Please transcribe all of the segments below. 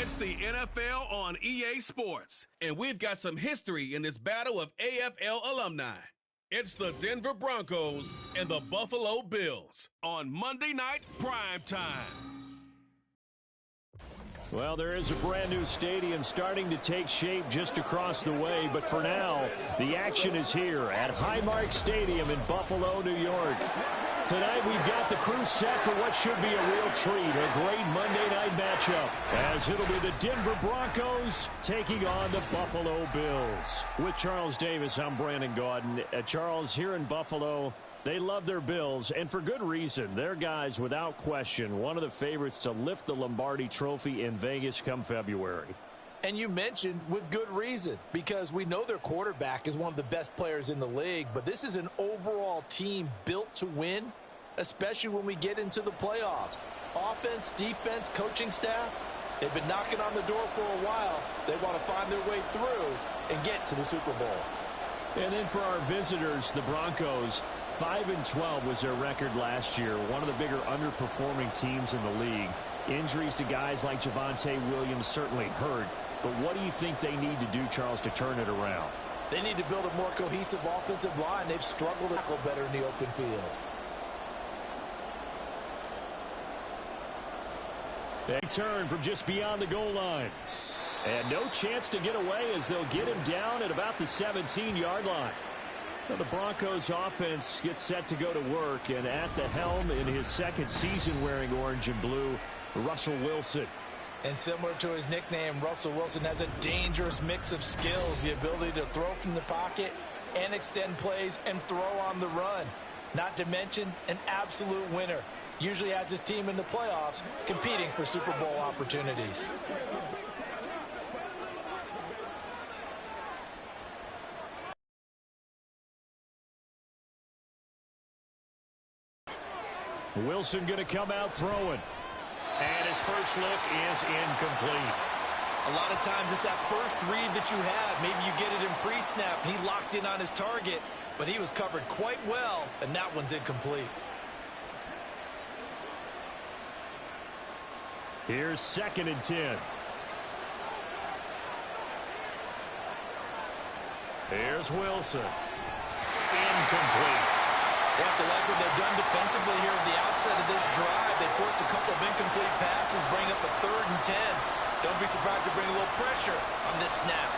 It's the NFL on EA Sports, and we've got some history in this battle of AFL alumni. It's the Denver Broncos and the Buffalo Bills on Monday Night Prime Time. Well, there is a brand new stadium starting to take shape just across the way, but for now, the action is here at Highmark Stadium in Buffalo, New York. Tonight, we've got the crew set for what should be a real treat, a great Monday night matchup, as it'll be the Denver Broncos taking on the Buffalo Bills. With Charles Davis, I'm Brandon Gaudin. Charles, here in Buffalo, they love their Bills, and for good reason. They're guys, without question, one of the favorites to lift the Lombardi Trophy in Vegas come February. And you mentioned with good reason, because we know their quarterback is one of the best players in the league, but this is an overall team built to win, especially when we get into the playoffs. Offense, defense, coaching staff, they've been knocking on the door for a while. They want to find their way through and get to the Super Bowl. And then for our visitors, the Broncos, 5-12 was their record last year, one of the bigger underperforming teams in the league. Injuries to guys like Javonte Williams certainly hurt. But what do you think they need to do, Charles, to turn it around? They need to build a more cohesive offensive line. They've struggled to tackle better in the open field. They turn from just beyond the goal line. And no chance to get away as they'll get him down at about the 17-yard line. Now the Broncos offense gets set to go to work, and at the helm in his second season wearing orange and blue, Russell Wilson. And similar to his nickname, Russell Wilson has a dangerous mix of skills, the ability to throw from the pocket and extend plays and throw on the run. Not to mention an absolute winner. Usually has his team in the playoffs competing for Super Bowl opportunities. Wilson going to come out throwing. And his first look is incomplete. A lot of times it's that first read that you have. Maybe you get it in pre-snap and he locked in on his target, but he was covered quite well, and that one's incomplete. Here's 2nd and 10. Here's Wilson. Incomplete. They have to like what they've done defensively here at the outset of this drive. They forced a couple of incomplete passes, bring up a 3rd and 10. Don't be surprised to bring a little pressure on this snap.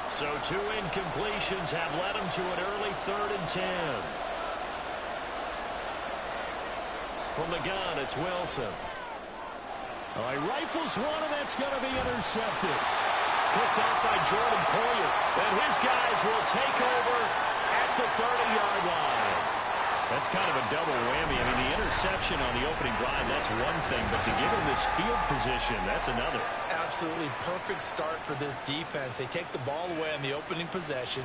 So 2 incompletions have led them to an early 3rd and 10. From the gun, it's Wilson. All right, rifles one, and that's going to be intercepted. Picked off by Jordan Poyer. And his guys will take over at the 30-yard line. That's kind of a double whammy. I mean, the interception on the opening drive, that's one thing. But to give him this field position, that's another. Absolutely perfect start for this defense. They take the ball away on the opening possession.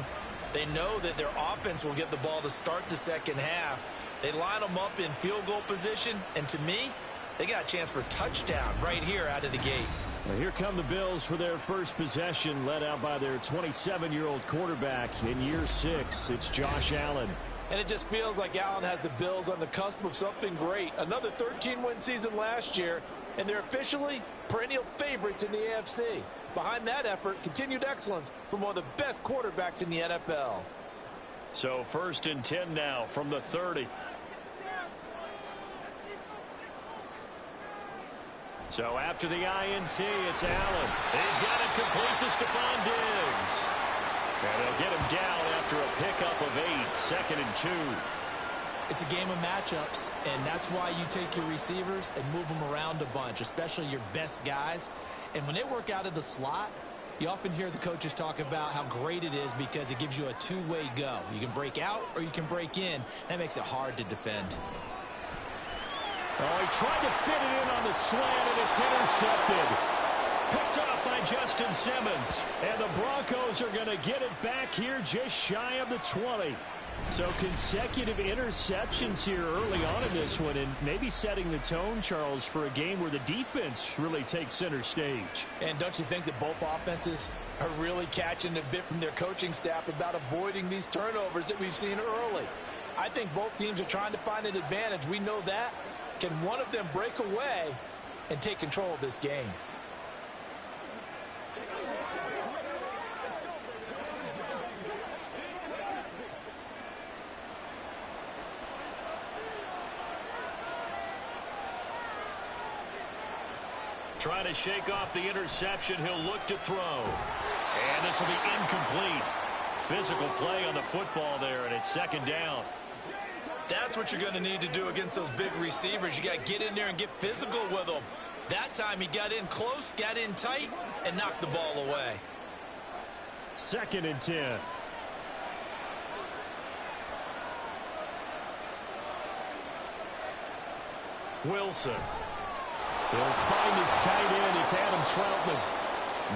They know that their offense will get the ball to start the second half. They line them up in field goal position. And to me, they got a chance for a touchdown right here out of the gate. Well, here come the Bills for their first possession, led out by their 27-year-old quarterback in year 6. It's Josh Allen. And it just feels like Allen has the Bills on the cusp of something great. Another 13-win season last year, and they're officially perennial favorites in the AFC. Behind that effort, continued excellence from one of the best quarterbacks in the NFL. So 1st and 10 now from the 30. So after the INT, it's Allen. He's got it complete to Stephon Diggs. And they'll get him down after a pickup of 8, 2nd and 2. It's a game of matchups, and that's why you take your receivers and move them around a bunch, especially your best guys. And when they work out of the slot, you often hear the coaches talk about how great it is because it gives you a two-way go. You can break out or you can break in. That makes it hard to defend. Oh, he tried to fit it in on the slant, and it's intercepted. Picked off by Justin Simmons. And the Broncos are going to get it back here just shy of the 20. So consecutive interceptions here early on in this one, and maybe setting the tone, Charles, for a game where the defense really takes center stage. And don't you think that both offenses are really catching a bit from their coaching staff about avoiding these turnovers that we've seen early? I think both teams are trying to find an advantage. We know that. Can one of them break away and take control of this game? Trying to shake off the interception. He'll look to throw. And this will be incomplete. Physical play on the football there, and it's second down. That's what you're going to need to do against those big receivers. You got to get in there and get physical with them. That time he got in close, got in tight, and knocked the ball away. 2nd and 10. Wilson. He'll find his tight end. It's Adam Troutman.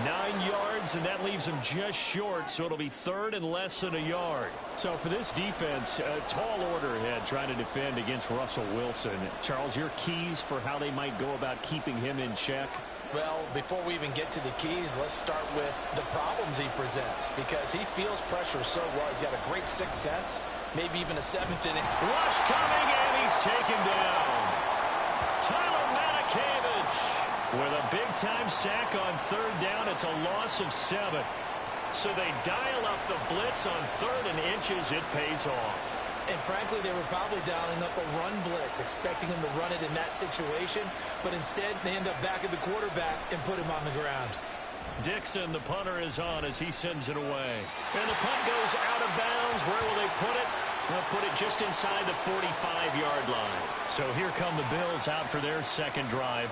9 yards, and that leaves him just short, so it'll be 3rd and less than a yard. So for this defense, a tall order ahead trying to defend against Russell Wilson. Charles, your keys for how they might go about keeping him in check? Well, before we even get to the keys, let's start with the problems he presents, because he feels pressure so well. He's got a great sixth sense, maybe even a 7th inning. Rush coming, and he's taken down. Tyler Matakevich with a big-time sack on 3rd down. It's a loss of 7. So they dial up the blitz on 3rd and inches. It pays off. And frankly, they were probably dialing up a run blitz, expecting him to run it in that situation. But instead, they end up back at the quarterback and put him on the ground. Dixon, the punter, is on as he sends it away. And the punt goes out of bounds. Where will they put it? They'll put it just inside the 45-yard line. So here come the Bills out for their second drive.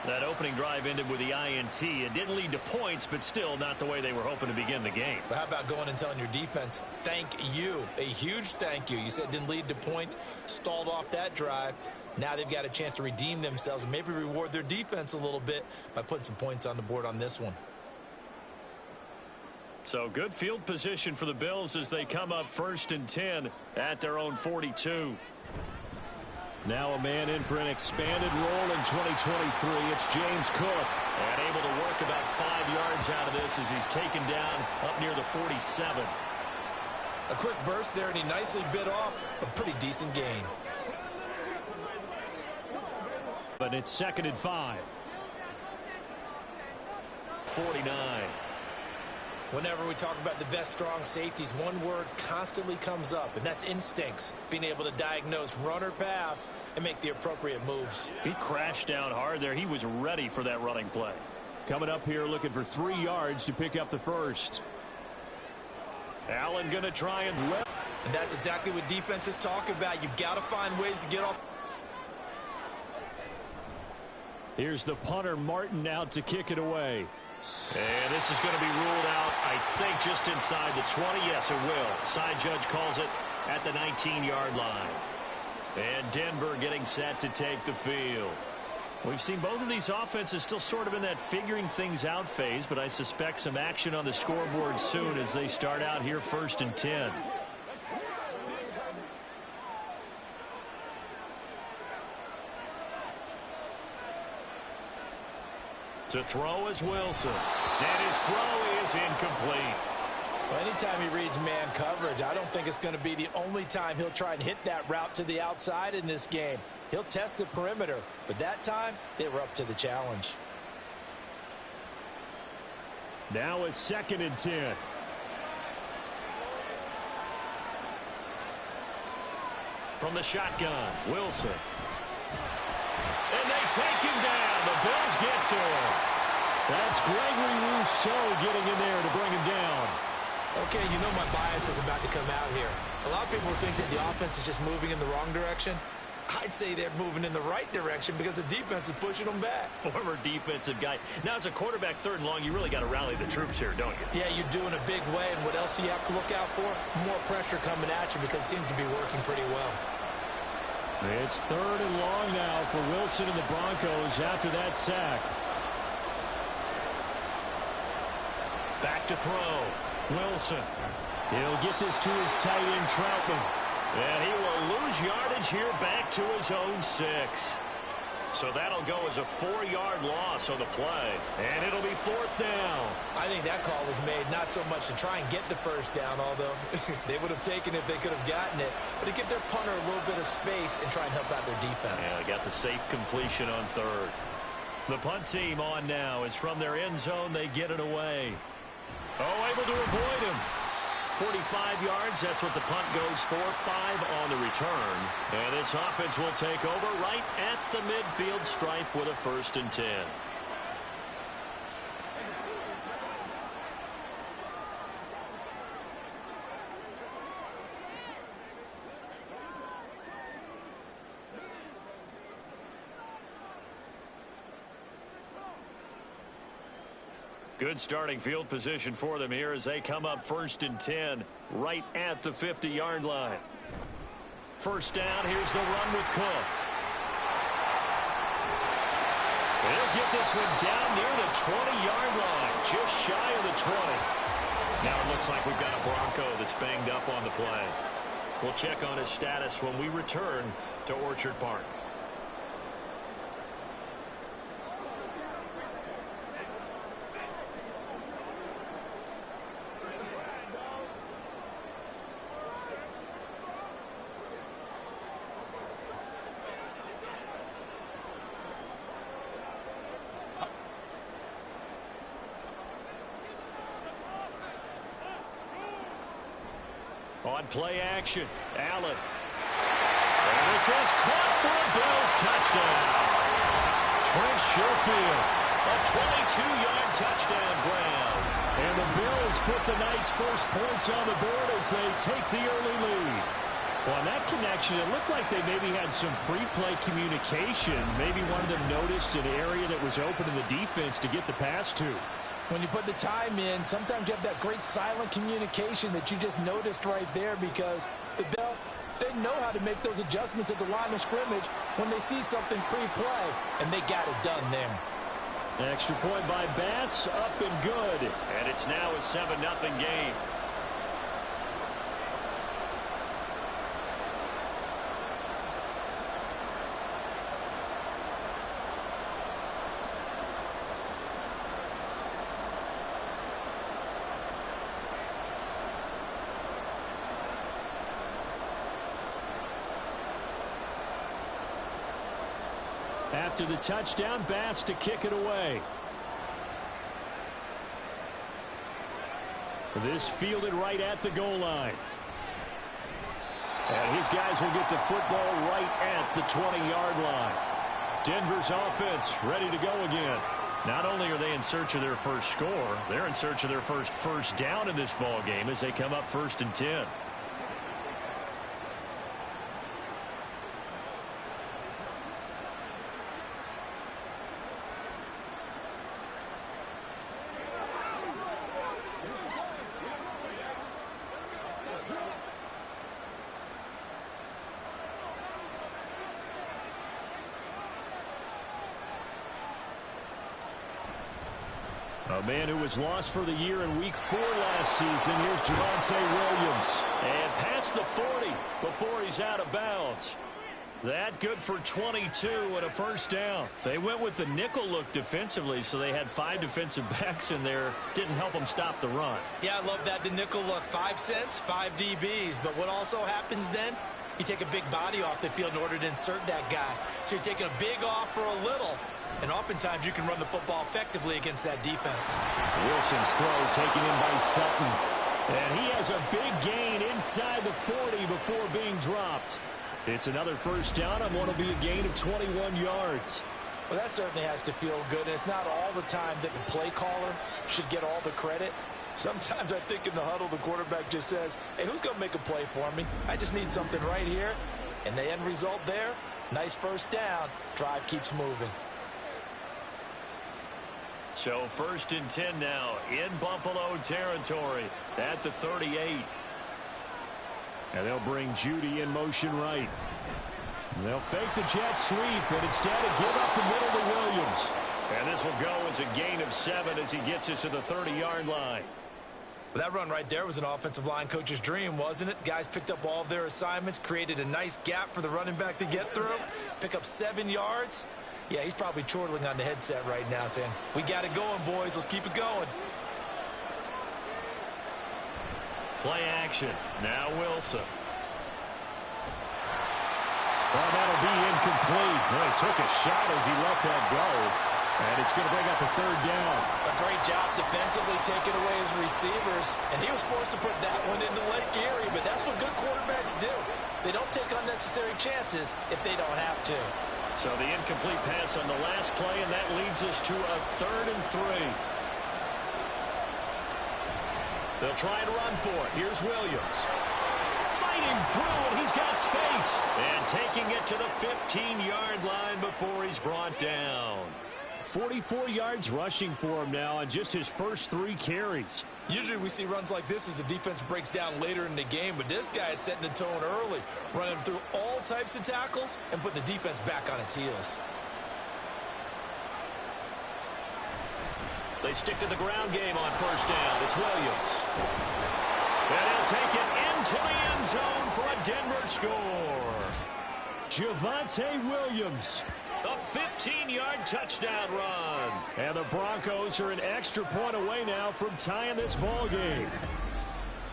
That opening drive ended with the INT. It didn't lead to points, but still not the way they were hoping to begin the game. But how about going and telling your defense, thank you, a huge thank you. You said it didn't lead to points, stalled off that drive. Now they've got a chance to redeem themselves and maybe reward their defense a little bit by putting some points on the board on this one. So good field position for the Bills as they come up 1st and 10 at their own 42. Now a man in for an expanded role in 2023. It's James Cook. And able to work about 5 yards out of this as he's taken down up near the 47. A quick burst there, and he nicely bit off a pretty decent gain. But it's 2nd and 5. 49. Whenever we talk about the best strong safeties, one word constantly comes up, and that's instincts. Being able to diagnose run or pass and make the appropriate moves. He crashed down hard there. He was ready for that running play. Coming up here looking for 3 yards to pick up the first. Allen going to try and... And that's exactly what defenses talk about. You've got to find ways to get off. Here's the punter, Martin, out to kick it away. And this is going to be ruled out, I think, just inside the 20. Yes, it will. Side judge calls it at the 19-yard line. And Denver getting set to take the field. We've seen both of these offenses still sort of in that figuring things out phase, but I suspect some action on the scoreboard soon as they start out here 1st and 10. To throw is Wilson. And his throw is incomplete. Well, anytime he reads man coverage, I don't think it's going to be the only time he'll try and hit that route to the outside in this game. He'll test the perimeter, but that time they were up to the challenge. Now it's 2nd and 10. From the shotgun, Wilson. And they take him down. The Bills get to him. That's Gregory Rousseau getting in there to bring him down. Okay, you know my bias is about to come out here. A lot of people think that the offense is just moving in the wrong direction. I'd say they're moving in the right direction because the defense is pushing them back. Former defensive guy. Now, as a quarterback 3rd and long, you really got to rally the troops here, don't you? Yeah, you do in a big way. And what else do you have to look out for? More pressure coming at you because it seems to be working pretty well. It's 3rd and long now for Wilson and the Broncos after that sack. Back to throw. Wilson. He'll get this to his tight end, Troutman. And he will lose yardage here back to his own 6. So that'll go as a 4-yard loss on the play. And it'll be 4th down. I think that call was made not so much to try and get the first down, although they would have taken it if they could have gotten it, but to give their punter a little bit of space and try and help out their defense. Yeah, got the safe completion on 3rd. The punt team on now is from their end zone. They get it away. Oh, able to avoid him. 45 yards, that's what the punt goes for. 5 on the return. And this offense will take over right at the midfield stripe with a 1st and 10. Good starting field position for them here as they come up 1st and 10 right at the 50-yard line. 1st down, here's the run with Cook. They'll get this one down near the 20-yard line, just shy of the 20. Now it looks like we've got a Bronco that's banged up on the play. We'll check on his status when we return to Orchard Park. On play action, Allen. And this is caught for a Bills touchdown. Trent Sherfield, a 22-yard touchdown grab. And the Bills put the Knights' first points on the board as they take the early lead. Well, on that connection, it looked like they maybe had some pre-play communication. Maybe one of them noticed an area that was open in the defense to get the pass to. When you put the time in, sometimes you have that great silent communication that you just noticed right there because the Bills, they know how to make those adjustments at the line of scrimmage when they see something pre-play, and they got it done there. Extra point by Bass, up and good. And it's now a 7-0 game. After the touchdown, Bass to kick it away. This fielded right at the goal line. And his guys will get the football right at the 20-yard line. Denver's offense ready to go again. Not only are they in search of their first score, they're in search of their first down in this ball game as they come up 1st and 10. A man who was lost for the year in Week 4 last season. Here's Javonte Williams. And past the 40 before he's out of bounds. That good for 22 and a 1st down. They went with the nickel look defensively, so they had 5 defensive backs in there. Didn't help them stop the run. Yeah, I love that, the nickel look. 5 cents, 5 DBs. But what also happens then? You take a big body off the field in order to insert that guy. So you're taking a big off for a little. And oftentimes you can run the football effectively against that defense. Wilson's throw taken in by Sutton. And he has a big gain inside the 40 before being dropped. It's another 1st down on what will be a gain of 21 yards. Well, that certainly has to feel good. And it's not all the time that the play caller should get all the credit. Sometimes I think in the huddle, the quarterback just says, hey, who's going to make a play for me? I just need something right here. And the end result there, nice 1st down. Drive keeps moving. So 1st and 10 now in Buffalo territory at the 38. And they'll bring Judy in motion right. They'll fake the jet sweep, but instead give up the middle to Williams. And this will go as a gain of 7 as he gets it to the 30-yard line. Well, that run right there was an offensive line coach's dream, wasn't it? Guys picked up all of their assignments, created a nice gap for the running back to get through, pick up 7 yards. Yeah, he's probably chortling on the headset right now saying, we got it going, boys. Let's keep it going. Play action. Now Wilson. Well, that'll be incomplete. Boy, he took a shot as he let that go. And it's going to bring up a third down. A great job defensively taking away his receivers. And he was forced to put that one into Lake Erie. But that's what good quarterbacks do. They don't take unnecessary chances if they don't have to. So the incomplete pass on the last play, and that leads us to a 3rd and 3. They'll try and run for it. Here's Williams. Fighting through, and he's got space. And taking it to the 15-yard line before he's brought down. 44 yards rushing for him now on just his first 3 carries. Usually we see runs like this as the defense breaks down later in the game, but this guy is setting the tone early, running through all types of tackles and putting the defense back on its heels. They stick to the ground game on first down. It's Williams. And he'll take it into the end zone for a Denver score. Javonte Williams. A 15-yard touchdown run. And the Broncos are an extra point away now from tying this ball game.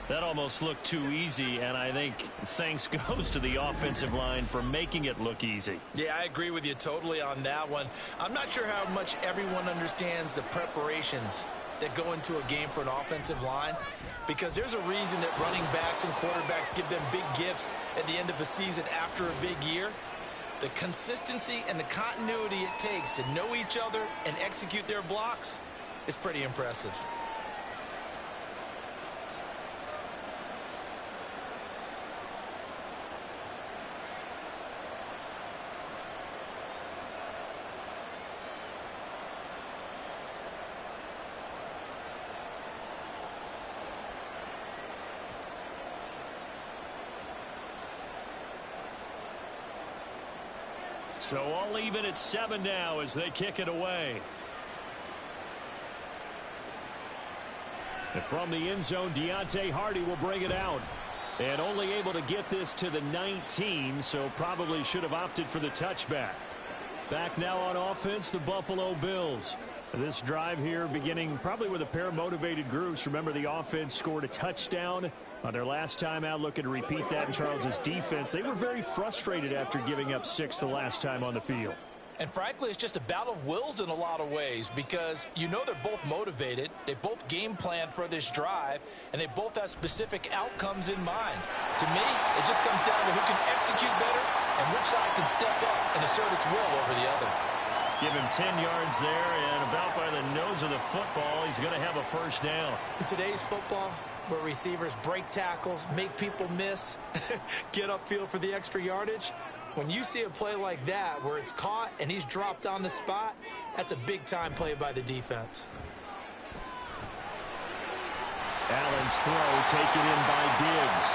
That almost looked too easy, and I think thanks goes to the offensive line for making it look easy. Yeah, I agree with you totally on that one. I'm not sure how much everyone understands the preparations that go into a game for an offensive line, because there's a reason that running backs and quarterbacks give them big gifts at the end of a season after a big year. The consistency and the continuity it takes to know each other and execute their blocks is pretty impressive. So all even at 7 now as they kick it away. And from the end zone, Deontay Hardy will bring it out. And only able to get this to the 19, so probably should have opted for the touchback. Back now on offense, the Buffalo Bills. This drive here beginning probably with a pair of motivated groups. Remember, the offense scored a touchdown on their last time out, looking to repeat that in Charles's defense. They were very frustrated after giving up 6 the last time on the field. And frankly, it's just a battle of wills in a lot of ways, because you know they're both motivated, they both game plan for this drive, and they both have specific outcomes in mind. To me, it just comes down to who can execute better and which side can step up and assert its will over the other. Give him 10 yards there, and about by the nose of the football, he's going to have a first down. In today's football, where receivers break tackles, make people miss, get upfield for the extra yardage, when you see a play like that where it's caught and he's dropped on the spot, that's a big-time play by the defense. Allen's throw taken in by Diggs.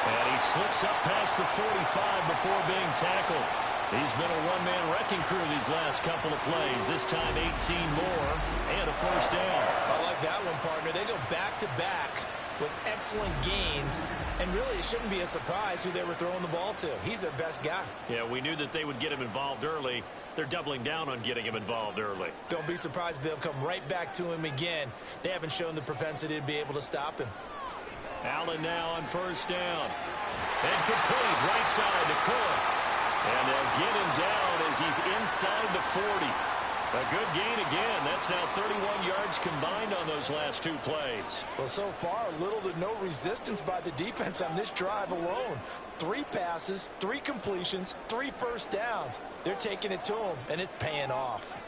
And he slips up past the 45 before being tackled. He's been a one-man wrecking crew these last couple of plays. This time 18 more and a first down. I like that one, partner. They go back-to-back with excellent gains, and really it shouldn't be a surprise who they were throwing the ball to. He's their best guy. Yeah, we knew that they would get him involved early. They're doubling down on getting him involved early. Don't be surprised if they'll come right back to him again. They haven't shown the propensity to be able to stop him. Allen now on first down. And complete right side to Cook. And they'll get him down as he's inside the 40. A good gain again. That's now 31 yards combined on those last 2 plays. Well, so far, little to no resistance by the defense on this drive alone. 3 passes, 3 completions, 3 first downs. They're taking it to him, and it's paying off.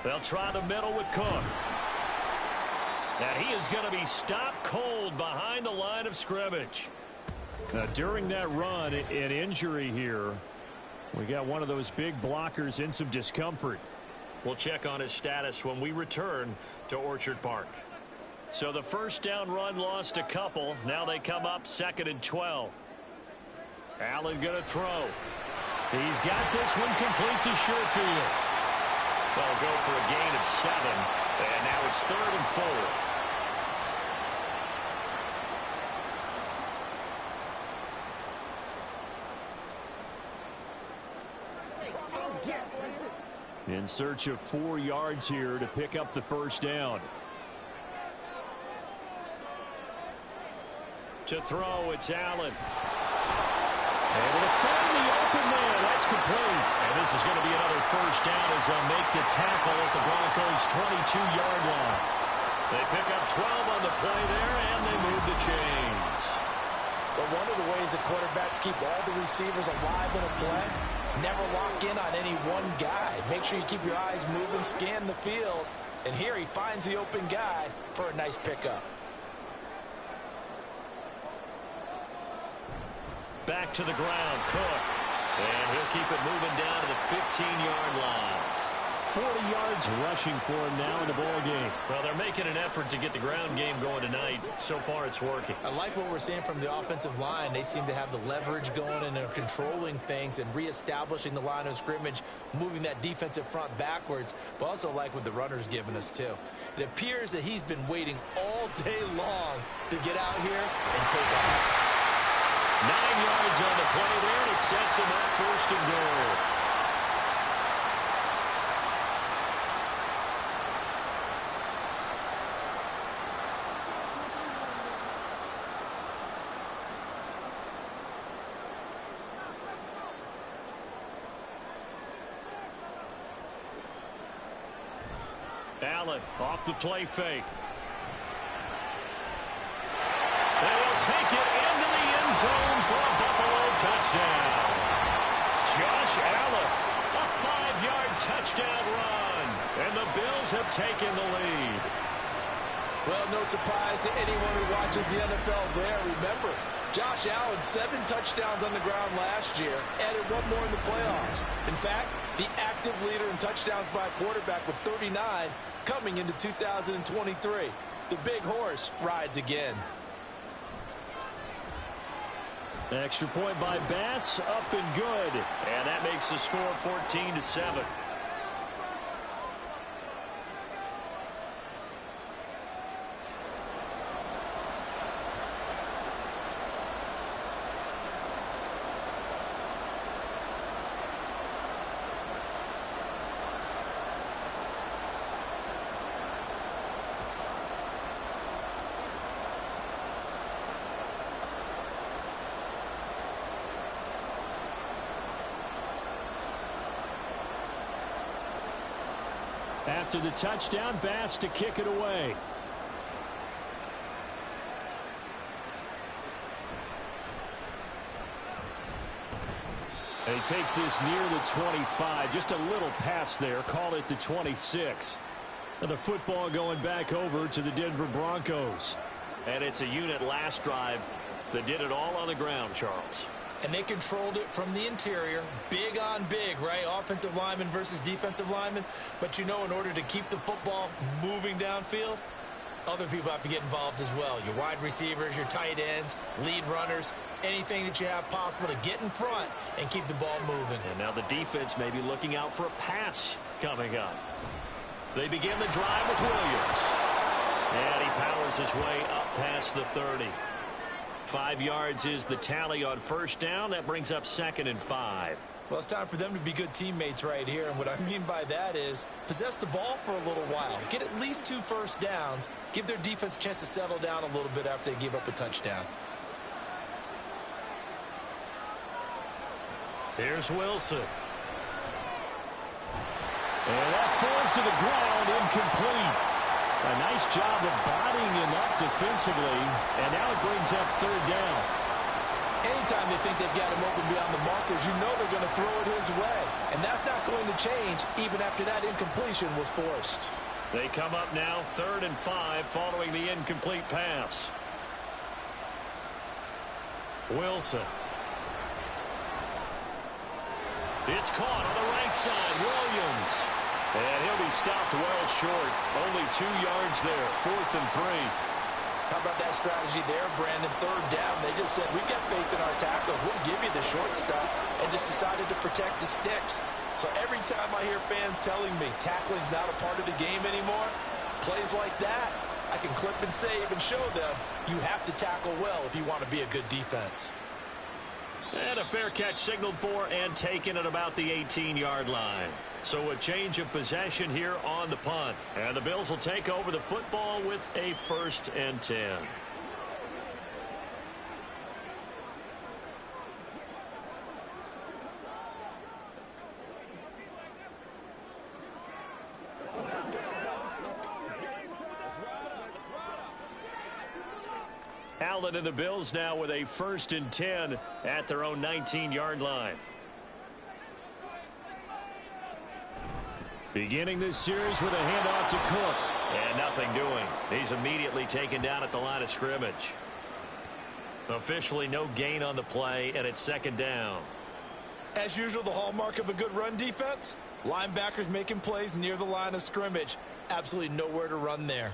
They'll try the middle with Cook. And he is going to be stopped cold behind the line of scrimmage. Now, during that run, an injury here. We got one of those big blockers in some discomfort. We'll check on his status when we return to Orchard Park. So the first down run lost a couple. Now they come up 2nd and 12. Allen going to throw. He's got this one complete to Sherfield. They'll go for a gain of 7. And now it's 3rd and 4. In search of 4 yards here to pick up the first down. To throw, it's Allen. Able to find the open man. That's complete. And this is going to be another first down as they'll make the tackle at the Broncos' 22-yard line. They pick up 12 on the play there, and they move the chains. But one of the ways that quarterbacks keep all the receivers alive in a play, never lock in on any one guy. Make sure you keep your eyes moving, scan the field. And here he finds the open guy for a nice pickup. Back to the ground, Cook. And he'll keep it moving down to the 15-yard line. 40 yards rushing for him now in the ball game. Well, they're making an effort to get the ground game going tonight. So far, it's working. I like what we're seeing from the offensive line. They seem to have the leverage going, and they're controlling things and reestablishing the line of scrimmage, moving that defensive front backwards, but also like what the runner's giving us, too. It appears that he's been waiting all day long to get out here and take off. 9 yards on the play there, and it sets him up first and goal. Allen off the play fake. They'll take it into the end zone for a Buffalo touchdown. Josh Allen, a 5-yard touchdown run, and the Bills have taken the lead. Well, no surprise to anyone who watches the NFL there. Remember, Josh Allen, 7 touchdowns on the ground last year, added 1 more in the playoffs. In fact, the active leader in touchdowns by a quarterback with 39 coming into 2023. The big horse rides again. Extra point by Bass, up and good. And that makes the score 14-7. After the touchdown, Bass to kick it away. And he takes this near the 25. Just a little pass there. Call it the 26. And the football going back over to the Denver Broncos. And it's a unit last drive that did it all on the ground, Charles. And they controlled it from the interior. Big on big, right? Offensive lineman versus defensive lineman. But you know, in order to keep the football moving downfield, other people have to get involved as well. Your wide receivers, your tight ends, lead runners, anything that you have possible to get in front and keep the ball moving. And now the defense may be looking out for a pass coming up. They begin the drive with Williams. And he powers his way up past the 30. 5 yards is the tally on first down. That brings up 2nd and 5. Well, it's time for them to be good teammates right here. And what I mean by that is possess the ball for a little while. Get at least 2 first downs. Give their defense a chance to settle down a little bit after they give up a touchdown. Here's Wilson. And that falls to the ground, incomplete. A nice job of bodying him up defensively, and now it brings up 3rd down. Anytime they think they've got him open beyond the markers, you know they're going to throw it his way. And that's not going to change even after that incompletion was forced. They come up now 3rd and 5 following the incomplete pass. Wilson. It's caught on the right side. Williams. And he'll be stopped well short. Only 2 yards there. 4th and 3. How about that strategy there, Brandon? 3rd down. They just said, we've got faith in our tackles. We'll give you the short stuff, and just decided to protect the sticks. So every time I hear fans telling me tackling's not a part of the game anymore, plays like that, I can clip and save and show them you have to tackle well if you want to be a good defense. And a fair catch signaled for and taken at about the 18-yard line. So a change of possession here on the punt. And the Bills will take over the football with a 1st and 10. Allen and the Bills now with a 1st and 10 at their own 19-yard line. Beginning this series with a handoff to Cook. And nothing doing. He's immediately taken down at the line of scrimmage. Officially no gain on the play, and it's 2nd down. As usual, the hallmark of a good run defense, linebackers making plays near the line of scrimmage. Absolutely nowhere to run there.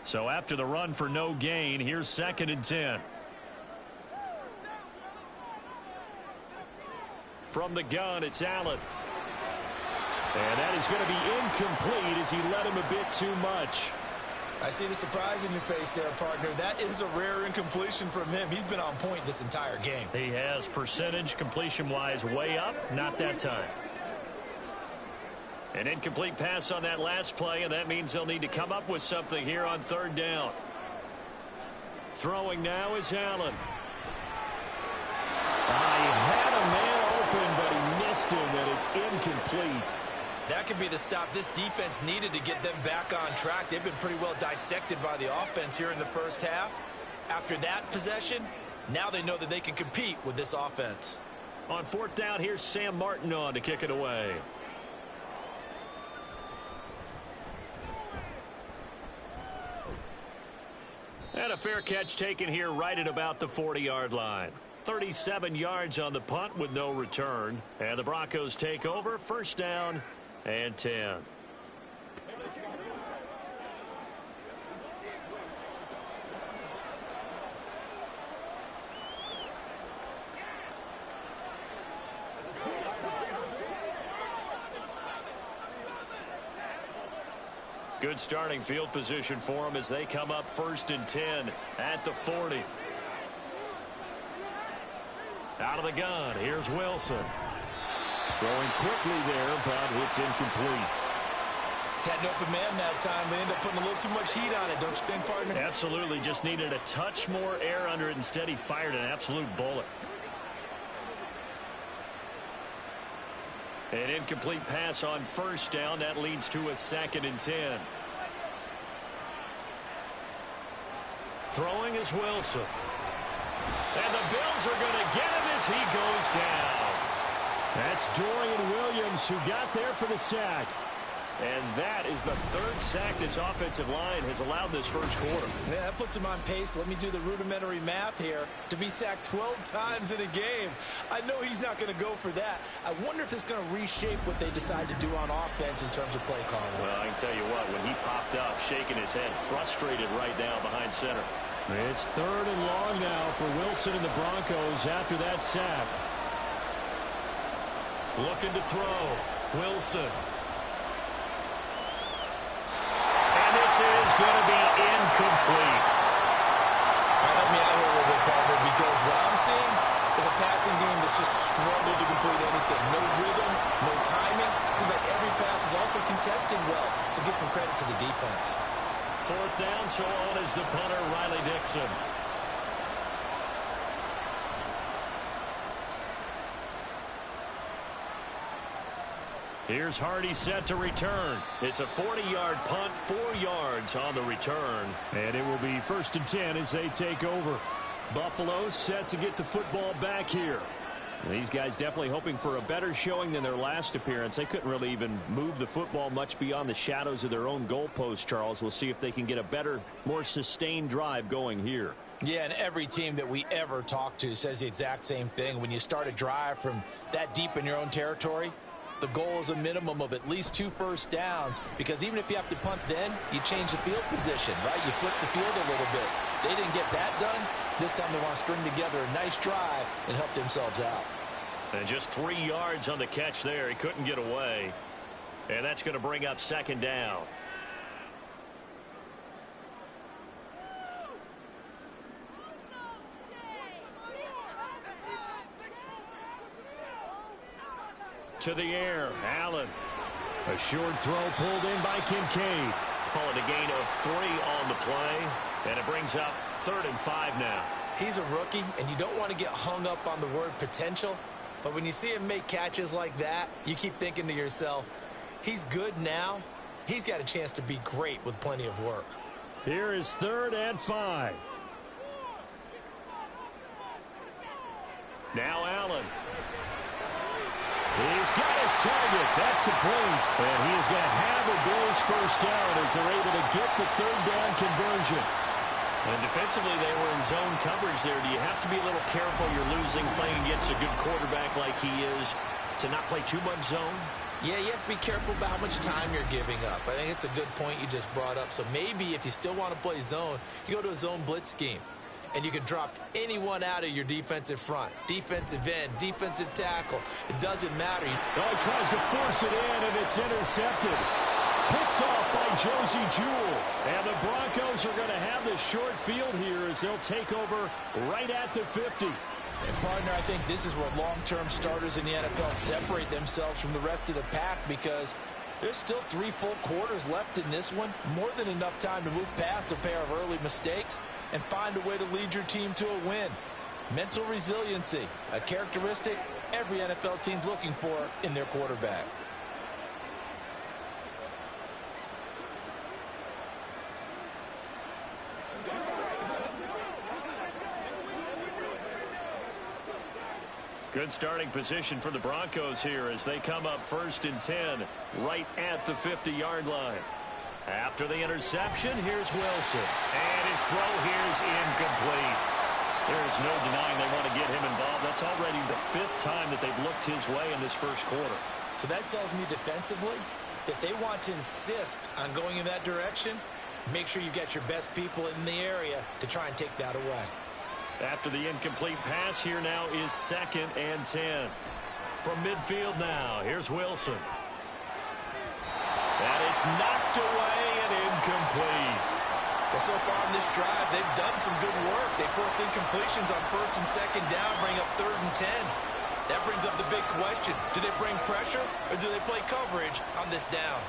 So after the run for no gain, here's 2nd and 10. From the gun, it's Allen. And that is going to be incomplete as he led him a bit too much. I see the surprise in your face there, partner. That is a rare incompletion from him. He's been on point this entire game. He has percentage completion-wise way up, not that time. An incomplete pass on that last play, and that means they'll need to come up with something here on 3rd down. Throwing now is Allen. He had a man open, but he missed him, and it's incomplete. That could be the stop this defense needed to get them back on track. They've been pretty well dissected by the offense here in the 1st half. After that possession, now they know that they can compete with this offense. On 4th down, here's Sam Martin on to kick it away. And a fair catch taken here right at about the 40-yard line. 37 yards on the punt with no return. And the Broncos take over, 1st down and 10. Good starting field position for them as they come up 1st and 10 at the 40. Out of the gun, here's Wilson. Throwing quickly there, but it's incomplete. Had an open man that time. They ended up putting a little too much heat on it, don't you think, partner? Absolutely. Just needed a touch more air under it. Instead, he fired an absolute bullet. An incomplete pass on 1st down. That leads to a 2nd and 10. Throwing is Wilson. And the Bills are going to get him as he goes down. That's Dorian Williams who got there for the sack. And that is the 3rd sack this offensive line has allowed this 1st quarter. Yeah, that puts him on pace. Let me do the rudimentary math here. To be sacked 12 times in a game. I know he's not going to go for that. I wonder if it's going to reshape what they decide to do on offense in terms of play calling. Well, I can tell you what, when he popped up, shaking his head, frustrated right now behind center. It's 3rd and long now for Wilson and the Broncos after that sack. Looking to throw. Wilson. This is going to be incomplete. Help me out here a little bit, partner, because what I'm seeing is a passing game that's just struggled to complete anything. No rhythm, no timing. Seems like every pass is also contested well, so give some credit to the defense. 4th down, so on is the punter, Riley Dixon. Here's Hardy set to return. It's a 40-yard punt, 4 yards on the return. And it will be 1st and 10 as they take over. Buffalo set to get the football back here. These guys definitely hoping for a better showing than their last appearance. They couldn't really even move the football much beyond the shadows of their own goalpost, Charles. We'll see if they can get a better, more sustained drive going here. Yeah, and every team that we ever talk to says the exact same thing. When you start a drive from that deep in your own territory, the goal is a minimum of at least 2 first downs, because even if you have to punt then, you change the field position, right? You flip the field a little bit. They didn't get that done. This time they want to string together a nice drive and help themselves out. And just 3 yards on the catch there. He couldn't get away. And that's going to bring up 2nd down. to the air. Allen. A short throw pulled in by Kincaid. Call it a gain of 3 on the play. And it brings up 3rd and 5 now. He's a rookie, and you don't want to get hung up on the word potential. But when you see him make catches like that, you keep thinking to yourself, he's good now. He's got a chance to be great with plenty of work. Here is 3rd and 5. Now Allen. He's got his target. That's complete. And he is going to have a Bills first down as they're able to get the 3rd down conversion. And defensively, they were in zone coverage there. Do you have to be a little careful? You're losing playing against a good quarterback like he is to not play too much zone? Yeah, you have to be careful about how much time you're giving up. I think it's a good point you just brought up. So maybe if you still want to play zone, you go to a zone blitz scheme. And you can drop anyone out of your defensive front. Defensive end, defensive tackle. It doesn't matter. Oh, he tries to force it in, and it's intercepted. Picked off by Josie Jewell. And the Broncos are going to have the short field here as they'll take over right at the 50. And, partner, I think this is where long-term starters in the NFL separate themselves from the rest of the pack because there's still 3 full quarters left in this one. More than enough time to move past a pair of early mistakes and find a way to lead your team to a win. Mental resiliency, a characteristic every NFL team's looking for in their quarterback. Good starting position for the Broncos here as they come up 1st and 10 right at the 50-yard line. After the interception, here's Wilson. And his throw here's incomplete. There's no denying they want to get him involved. That's already the 5th time that they've looked his way in this first quarter. So that tells me defensively that they want to insist on going in that direction. Make sure you've got your best people in the area to try and take that away. After the incomplete pass, here now is 2nd and 10. From midfield now, here's Wilson. And it's knocked away and incomplete. Well, so far in this drive, they've done some good work. They force incompletions on 1st and 2nd down, bring up 3rd and 10. That brings up the big question. Do they bring pressure or do they play coverage on this down?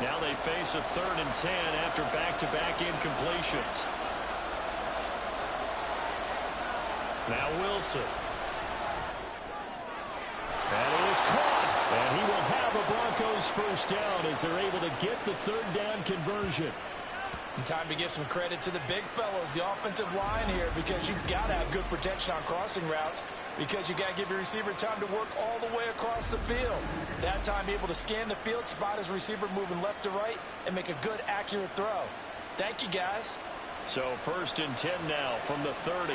Now they face a 3rd and 10 after back-to-back incompletions. Now Wilson. That is caught. And he will have a Broncos first down as they're able to get the 3rd down conversion. And time to give some credit to the big fellows, the offensive line here, because you've got to have good protection on crossing routes because you got to give your receiver time to work all the way across the field. That time able to scan the field, spot his receiver moving left to right, and make a good, accurate throw. Thank you, guys. So 1st and 10 now from the 30.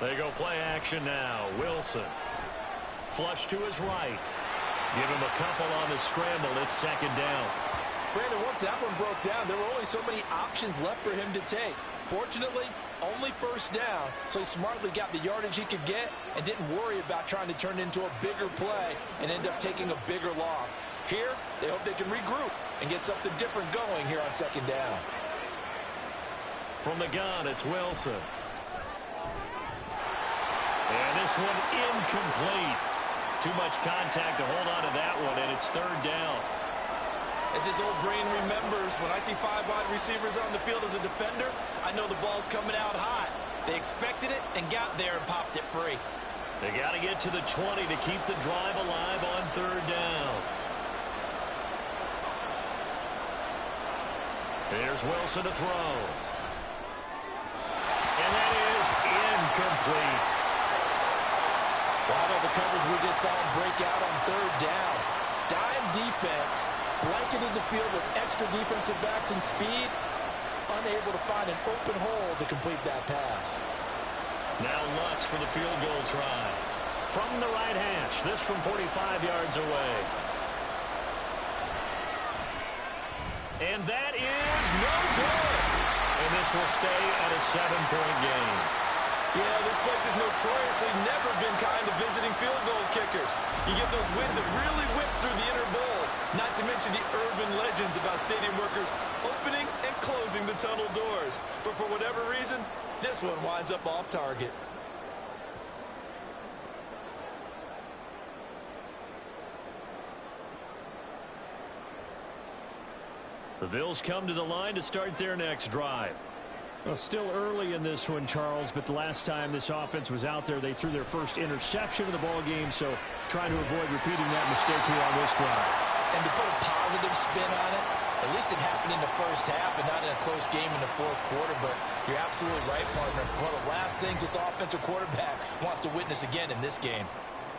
They go play action now. Wilson. Flush to his right. Give him a couple on the scramble. It's 2nd down. Brandon, once that one broke down, there were only so many options left for him to take. Fortunately, only 1st down, so he smartly got the yardage he could get and didn't worry about trying to turn it into a bigger play and end up taking a bigger loss. Here, they hope they can regroup and get something different going here on 2nd down. From the gun, it's Wilson. And this one incomplete. Too much contact to hold on to that one, and it's 3rd down. As his old brain remembers, when I see 5 wide receivers on the field as a defender, I know the ball's coming out hot. They expected it and got there and popped it free. They got to get to the 20 to keep the drive alive on 3rd down. Here's Wilson to throw. And that is incomplete. Wow, the coverage we just saw him break out on 3rd down. Dime defense, blanketed the field with extra defensive backs and speed, unable to find an open hole to complete that pass. Now Lutz for the field goal try. From the right hash, this from 45 yards away. And that is no good. And this will stay at a 7-point game. Yeah, this place has notoriously never been kind to visiting field goal kickers. You get those wins that really whip through the inner bowl, not to mention the urban legends about stadium workers opening and closing the tunnel doors. But for whatever reason, this one winds up off target. The Bills come to the line to start their next drive. Well, still early in this one, Charles, but the last time this offense was out there, they threw their first interception of the ball game, so trying to avoid repeating that mistake here on this drive. And to put a positive spin on it, at least it happened in the first half and not in a close game in the fourth quarter, but you're absolutely right, partner. One of the last things this offensive quarterback wants to witness again in this game.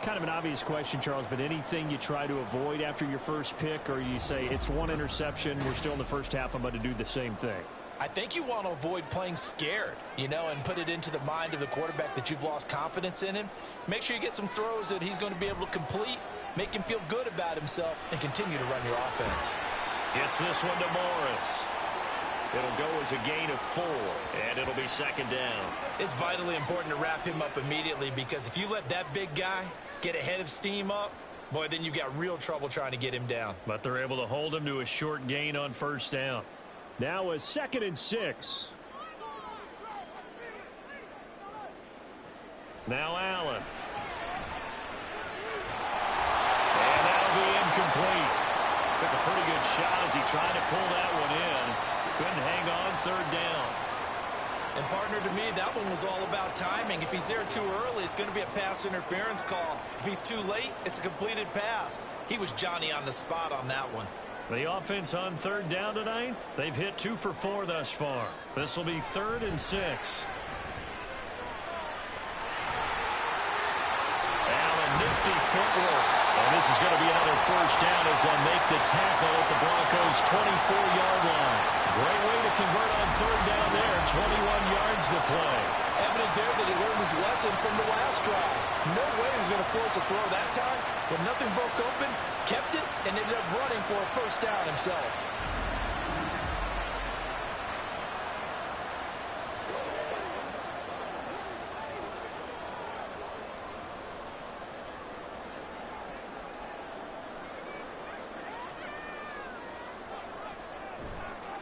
Kind of an obvious question, Charles, but anything you try to avoid after your first pick, or you say it's one interception, we're still in the first half, I'm going to do the same thing? I think you want to avoid playing scared, and put it into the mind of the quarterback that you've lost confidence in him. Make sure you get some throws that he's going to be able to complete, make him feel good about himself, and continue to run your offense. Gets this one to Morris. It'll go as a gain of 4, and it'll be second down. It's vitally important to wrap him up immediately, because if you let that big guy get ahead of steam up, boy, then you've got real trouble trying to get him down. But they're able to hold him to a short gain on first down. Now a 2nd and 6. Now Allen. And that'll be incomplete. Took a pretty good shot as he tried to pull that one in. Couldn't hang on, 3rd down. And partner, to me, that one was all about timing. If he's there too early, it's going to be a pass interference call. If he's too late, it's a completed pass. He was Johnny on the spot on that one. The offense on 3rd down tonight, they've hit 2 for 4 thus far. This will be 3rd and 6. Allen, nifty footwork. And this is going to be another first down as they'll make the tackle at the Broncos' 24-yard line. Great way to convert on 3rd down there. 21 yards the play. Evident there that he learned his lesson from the last drive. No way he was going to force a throw that time. When nothing broke open, kept it, and ended up running for a first down himself.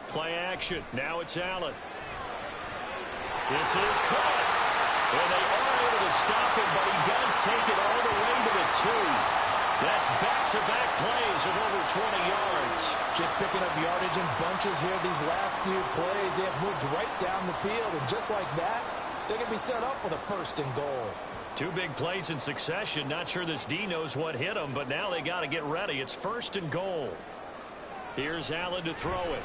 Play action. Now it's Allen. This is caught. And they are able to stop him, but he does take it all the way to the 2. That's back-to-back plays of over 20 yards. Just picking up yardage in bunches here these last few plays. They have moved right down the field, and just like that, they can be set up with a 1st and goal. 2 big plays in succession. Not sure this D knows what hit him, but now they got to get ready. It's 1st and goal. Here's Allen to throw it.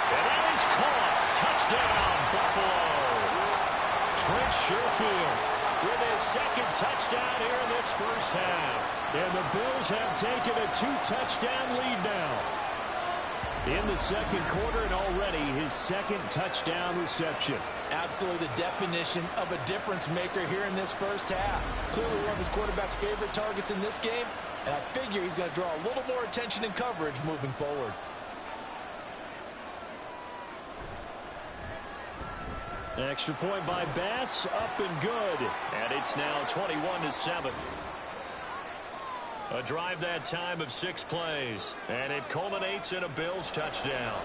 And that is caught. Touchdown, Buffalo. Trent Sherfield with his 2nd touchdown here in this first half. And the Bills have taken a 2-touchdown lead now. In the 2nd quarter, and already his 2nd touchdown reception. Absolutely the definition of a difference maker here in this first half. Clearly one of his quarterback's favorite targets in this game, and I figure he's going to draw a little more attention and coverage moving forward. Extra point by Bass, up and good. And it's now 21-7. A drive that time of 6 plays. And it culminates in a Bills touchdown.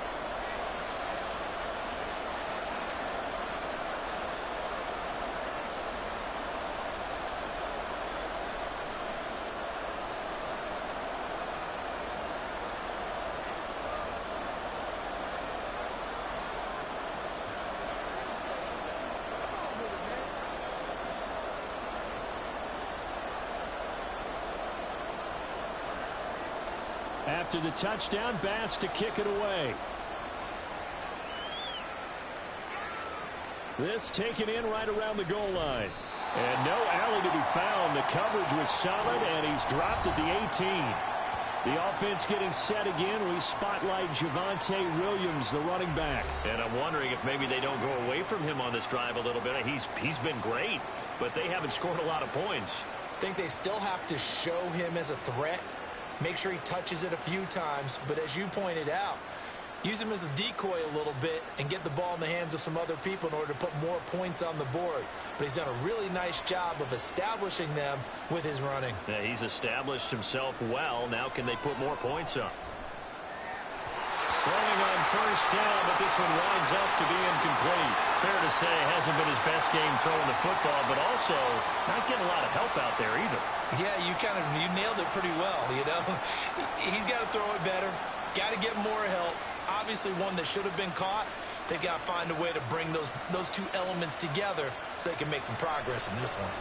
After the touchdown, Bass to kick it away. This taken in right around the goal line. And no alley to be found. The coverage was solid, and he's dropped at the 18. The offense getting set again. We spotlight Javonte Williams, the running back. And I'm wondering if maybe they don't go away from him on this drive a little bit. He's been great, but they haven't scored a lot of points. I think they still have to show him as a threat. Make sure he touches it a few times, but as you pointed out, use him as a decoy a little bit and get the ball in the hands of some other people in order to put more points on the board. But he's done a really nice job of establishing them with his running. Yeah, he's established himself well. Now can they put more points up? Throwing on first down, but this one winds up to be incomplete. Fair to say, hasn't been his best game throwing the football, but also not getting a lot of help out there either. Yeah, you nailed it pretty well, He's got to throw it better, got to get more help. obviously one that should have been caught. They've got to find a way to bring those two elements together so they can make some progress in this one.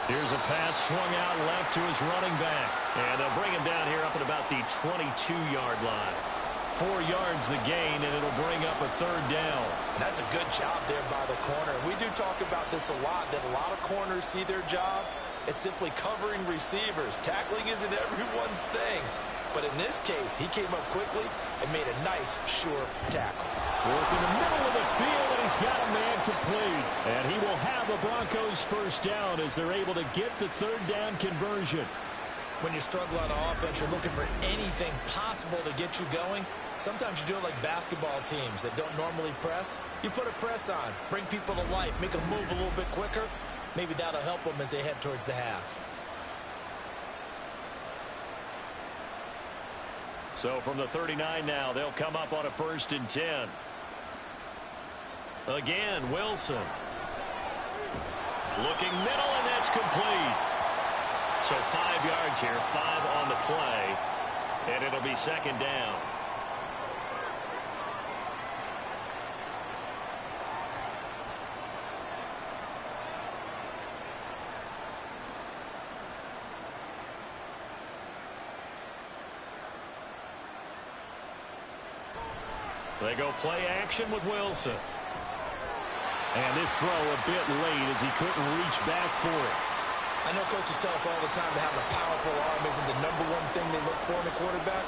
Here's a pass swung out left to his running back. And they'll bring him down here up at about the 22-yard line. 4 yards the gain, and it'll bring up a third down. And that's a good job there by the corner. We do talk about this a lot, that a lot of corners see their job as simply covering receivers. Tackling isn't everyone's thing. But in this case, he came up quickly and made a nice, sure tackle. Work in the middle of the field, and he's got a man complete. And he will have the Broncos first down as they're able to get the third down conversion. When you struggle on offense, you're looking for anything possible to get you going. Sometimes you do it like basketball teams that don't normally press. You put a press on, bring people to life, make them move a little bit quicker. Maybe that'll help them as they head towards the half. So from the 39 now, they'll come up on a 1st and 10. Again, Wilson. Looking middle, and that's complete. So 5 yards here, 5 on the play, and it'll be 2nd down. They go play action with Wilson. And this throw a bit late as he couldn't reach back for it. I know coaches tell us all the time that having a powerful arm isn't the #1 thing they look for in a quarterback.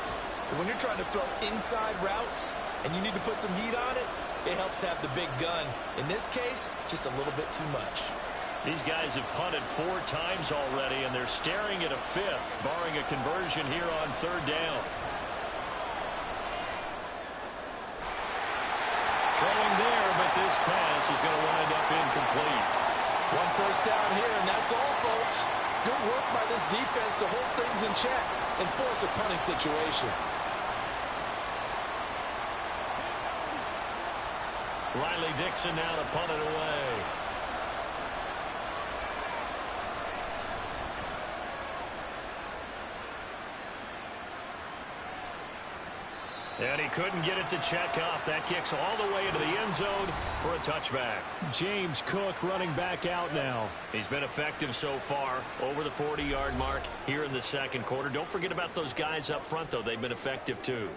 But when you're trying to throw inside routes and you need to put some heat on it, it helps have the big gun. In this case, just a little bit too much. These guys have punted 4 times already, and they're staring at a 5th, barring a conversion here on 3rd down. Throwing there, but this pass is going to wind up incomplete. 1 first down here, and that's all, folks. Good work by this defense to hold things in check and force a punting situation. Riley Dixon now to punt it away. And he couldn't get it to check up. That kicks all the way into the end zone for a touchback. James Cook running back out now. He's been effective so far, over the 40-yard mark here in the 2nd quarter. Don't forget about those guys up front, though. They've been effective, too.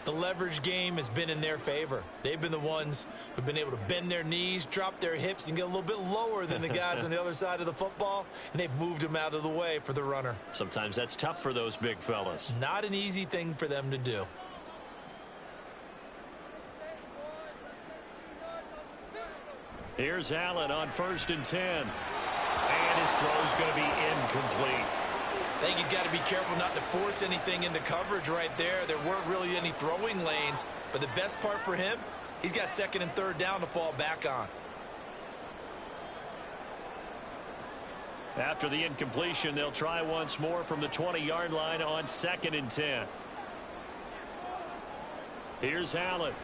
The leverage game has been in their favor. They've been the ones who've been able to bend their knees, drop their hips, and get a little bit lower than the guys on the other side of the football, and they've moved them out of the way for the runner. Sometimes that's tough for those big fellas. Not an easy thing for them to do. Here's Allen on 1st and 10. And his throw's going to be incomplete. I think he's got to be careful not to force anything into coverage right there. There weren't really any throwing lanes, but the best part for him, he's got 2nd and 3rd down to fall back on. After the incompletion, they'll try once more from the 20-yard line on 2nd and 10. Here's Allen.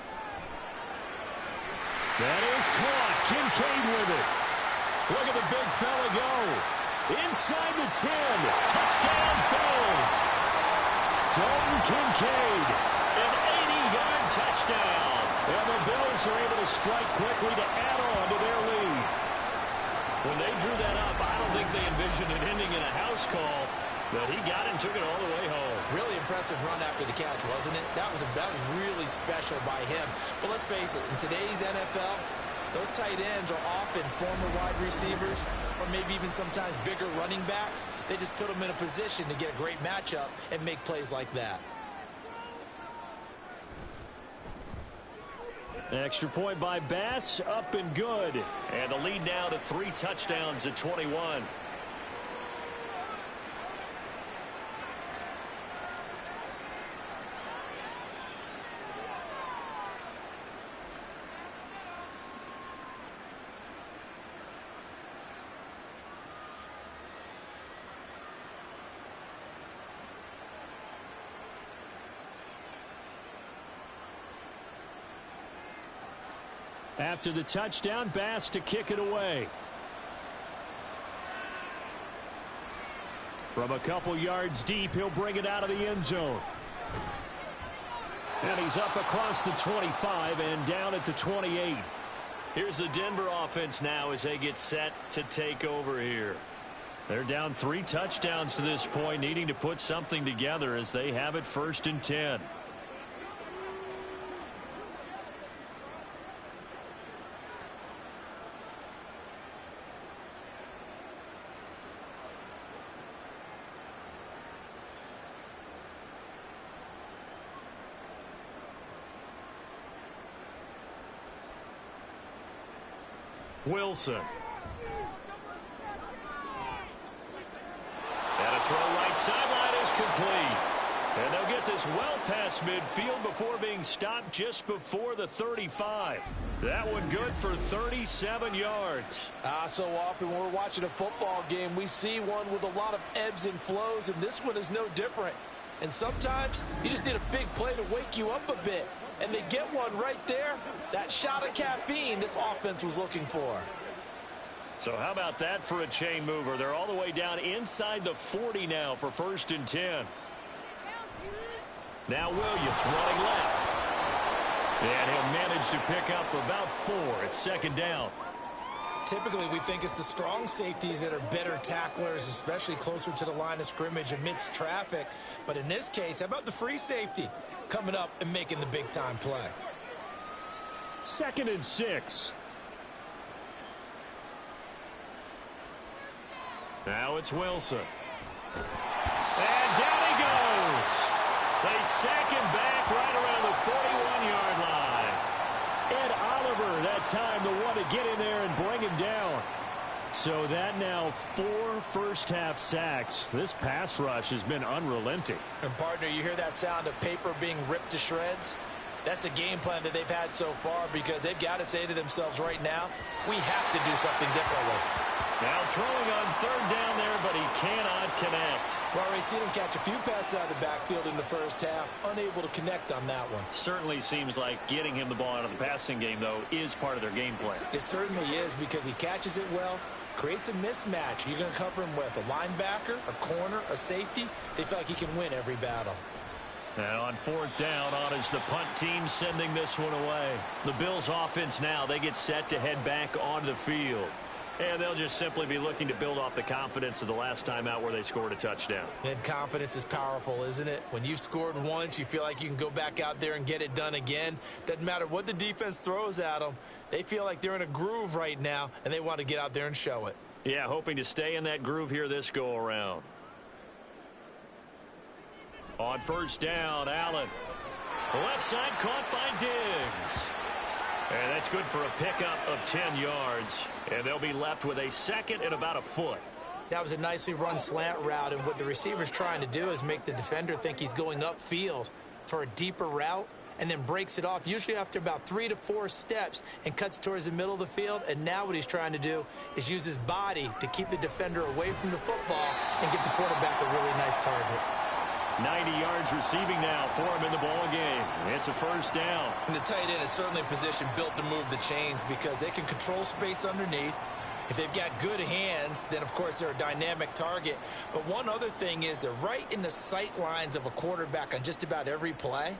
That is caught. Kincaid with it. Look at the big fella go. Inside the 10. Touchdown, Bills. Dalton Kincaid. An 80-yard touchdown. And the Bills are able to strike quickly to add on to their lead. When they drew that up, I don't think they envisioned it ending in a house call, but he got it and took it all the way home. Really impressive run after the catch, wasn't it? That was really special by him. But let's face it, in today's NFL, those tight ends are often former wide receivers or maybe even sometimes bigger running backs. They just put them in a position to get a great matchup and make plays like that. Extra point by Bass, up and good. And the lead now to 3 touchdowns at 21. After the touchdown, Bass to kick it away. From a couple yards deep, he'll bring it out of the end zone. And he's up across the 25 and down at the 28. Here's the Denver offense now as they get set to take over here. They're down 3 touchdowns to this point, needing to put something together as they have it 1st and 10. Wilson. And a throw right sideline is complete. And they'll get this well past midfield before being stopped just before the 35. That one good for 37 yards. So often when we're watching a football game, we see one with a lot of ebbs and flows, and this one is no different. And sometimes you just need a big play to wake you up a bit. And they get one right there. That shot of caffeine this offense was looking for. So how about that for a chain mover? They're all the way down inside the 40 now for 1st and 10. Now Williams running left. And he'll manage to pick up about 4 at 2nd down. Typically, we think it's the strong safeties that are better tacklers, especially closer to the line of scrimmage amidst traffic. But in this case, how about the free safety coming up and making the big-time play? 2nd and 6. Now it's Wilson. And down he goes. They sack him back right around the 41-yard line. Ed Oliver that time the one to get in there and bring him down. So that now 4 first-half sacks. This pass rush has been unrelenting. And partner, you hear that sound of paper being ripped to shreds? That's the game plan that they've had so far, because they've got to say to themselves right now, we have to do something differently. Now throwing on 3rd down there, but he cannot connect. Well, we've seen him catch a few passes out of the backfield in the first half, unable to connect on that one. Certainly seems like getting him the ball out of the passing game, though, is part of their game plan. It certainly is, because he catches it well, creates a mismatch. You're going to cover him with a linebacker, a corner, a safety. They feel like he can win every battle. Now on 4th down, on is the punt team sending this one away. The Bills offense now, they get set to head back onto the field. And they'll just simply be looking to build off the confidence of the last time out where they scored a touchdown. And confidence is powerful, isn't it? When you've scored once, you feel like you can go back out there and get it done again. Doesn't matter what the defense throws at them. They feel like they're in a groove right now, and they want to get out there and show it. Yeah, hoping to stay in that groove here this go-around. On 1st down, Allen. Left side caught by Diggs. And that's good for a pickup of 10 yards. And they'll be left with a 2nd and about a foot. That was a nicely run slant route, and what the receiver's trying to do is make the defender think he's going upfield for a deeper route, and then breaks it off, usually after about 3 to 4 steps, and cuts towards the middle of the field. And now what he's trying to do is use his body to keep the defender away from the football and give the quarterback a really nice target. 90 yards receiving now for him in the ball game. It's a 1st down. And the tight end is certainly a position built to move the chains, because they can control space underneath. If they've got good hands, then of course they're a dynamic target. But one other thing is they're right in the sight lines of a quarterback on just about every play.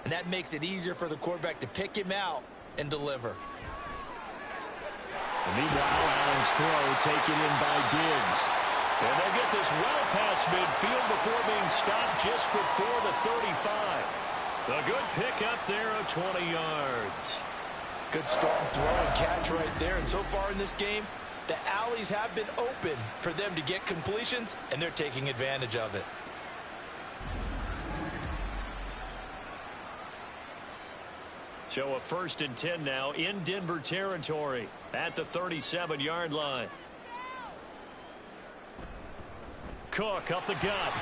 And that makes it easier for the quarterback to pick him out and deliver. And meanwhile, Allen's throw taken in by Diggs. And they'll get this well past midfield before being stopped just before the 35. A good pickup there of 20 yards. Good strong throw and catch right there. And so far in this game, the alleys have been open for them to get completions, and they're taking advantage of it. So a 1st and 10 now in Denver territory at the 37-yard line. Cook up the gut.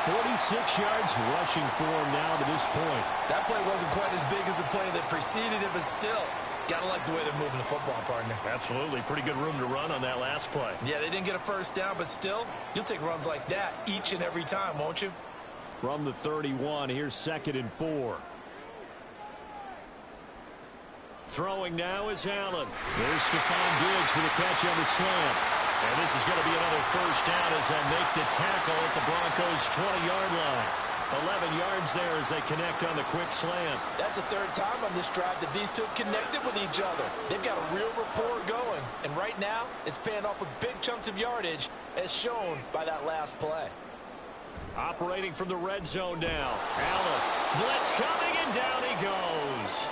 46 yards rushing for him now to this point. That play wasn't quite as big as the play that preceded it, but still, got to like the way they're moving the football, partner. Absolutely. Pretty good room to run on that last play. Yeah, they didn't get a 1st down, but still, you'll take runs like that each and every time, won't you? From the 31, here's 2nd and 4. Throwing now is Allen. There's Stephon Diggs for the catch on the slant. And this is going to be another 1st down as they'll make the tackle at the Broncos' 20-yard line. 11 yards there as they connect on the quick slant. That's the third time on this drive that these two connected with each other. They've got a real rapport going, and right now it's paying off with big chunks of yardage as shown by that last play. Operating from the red zone now. Allen. Blitz coming, and down he goes.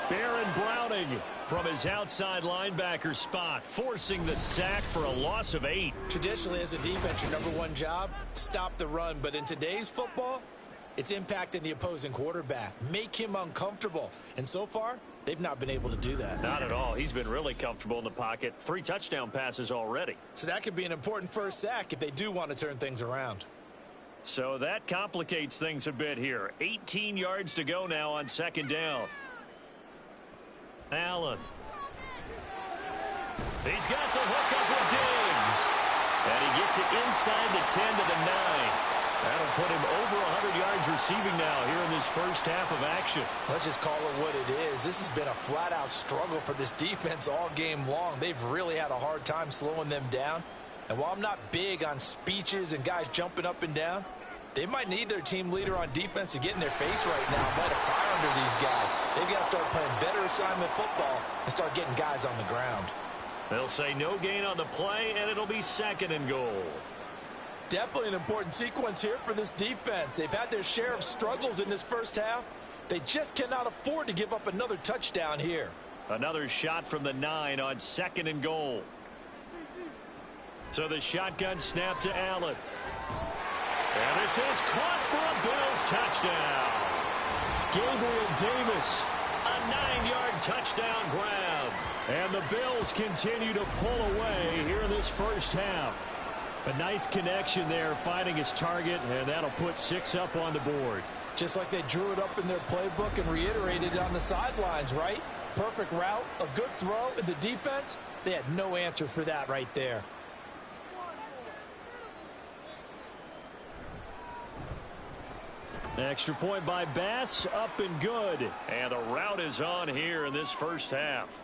Baron Browning from his outside linebacker spot, forcing the sack for a loss of 8. Traditionally, as a defense, your number one job, stop the run. But in today's football, it's impacting the opposing quarterback. Make him uncomfortable. And so far, they've not been able to do that. Not at all. He's been really comfortable in the pocket. 3 touchdown passes already. So that could be an important first sack if they do want to turn things around. So that complicates things a bit here. 18 yards to go now on second down. Allen. He's got the hook up with Diggs. And he gets it inside the 10 to the 9. That'll put him over 100 yards receiving now here in this first half of action. Let's just call it what it is. This has been a flat-out struggle for this defense all game long. They've really had a hard time slowing them down. And while I'm not big on speeches and guys jumping up and down, they might need their team leader on defense to get in their face right now and light a fire under these guys. They've got to start playing better assignment football and start getting guys on the ground. They'll say no gain on the play, and it'll be second and goal. Definitely an important sequence here for this defense. They've had their share of struggles in this first half. They just cannot afford to give up another touchdown here. Another shot from the 9 on second and goal. So the shotgun snap to Allen. And this is caught for a Bills touchdown. Gabriel Davis, a 9-yard touchdown grab. And the Bills continue to pull away here in this first half. A nice connection there, finding his target, and that'll put 6 up on the board. Just like they drew it up in their playbook and reiterated it on the sidelines, right? Perfect route, a good throw, and the defense, they had no answer for that right there. Extra point by Bass, up and good. And the route is on here in this first half.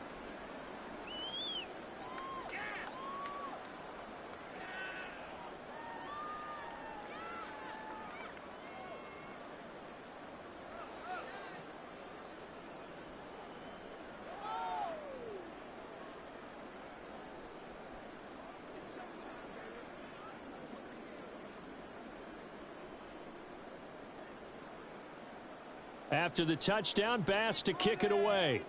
After the touchdown, Bass to kick it away.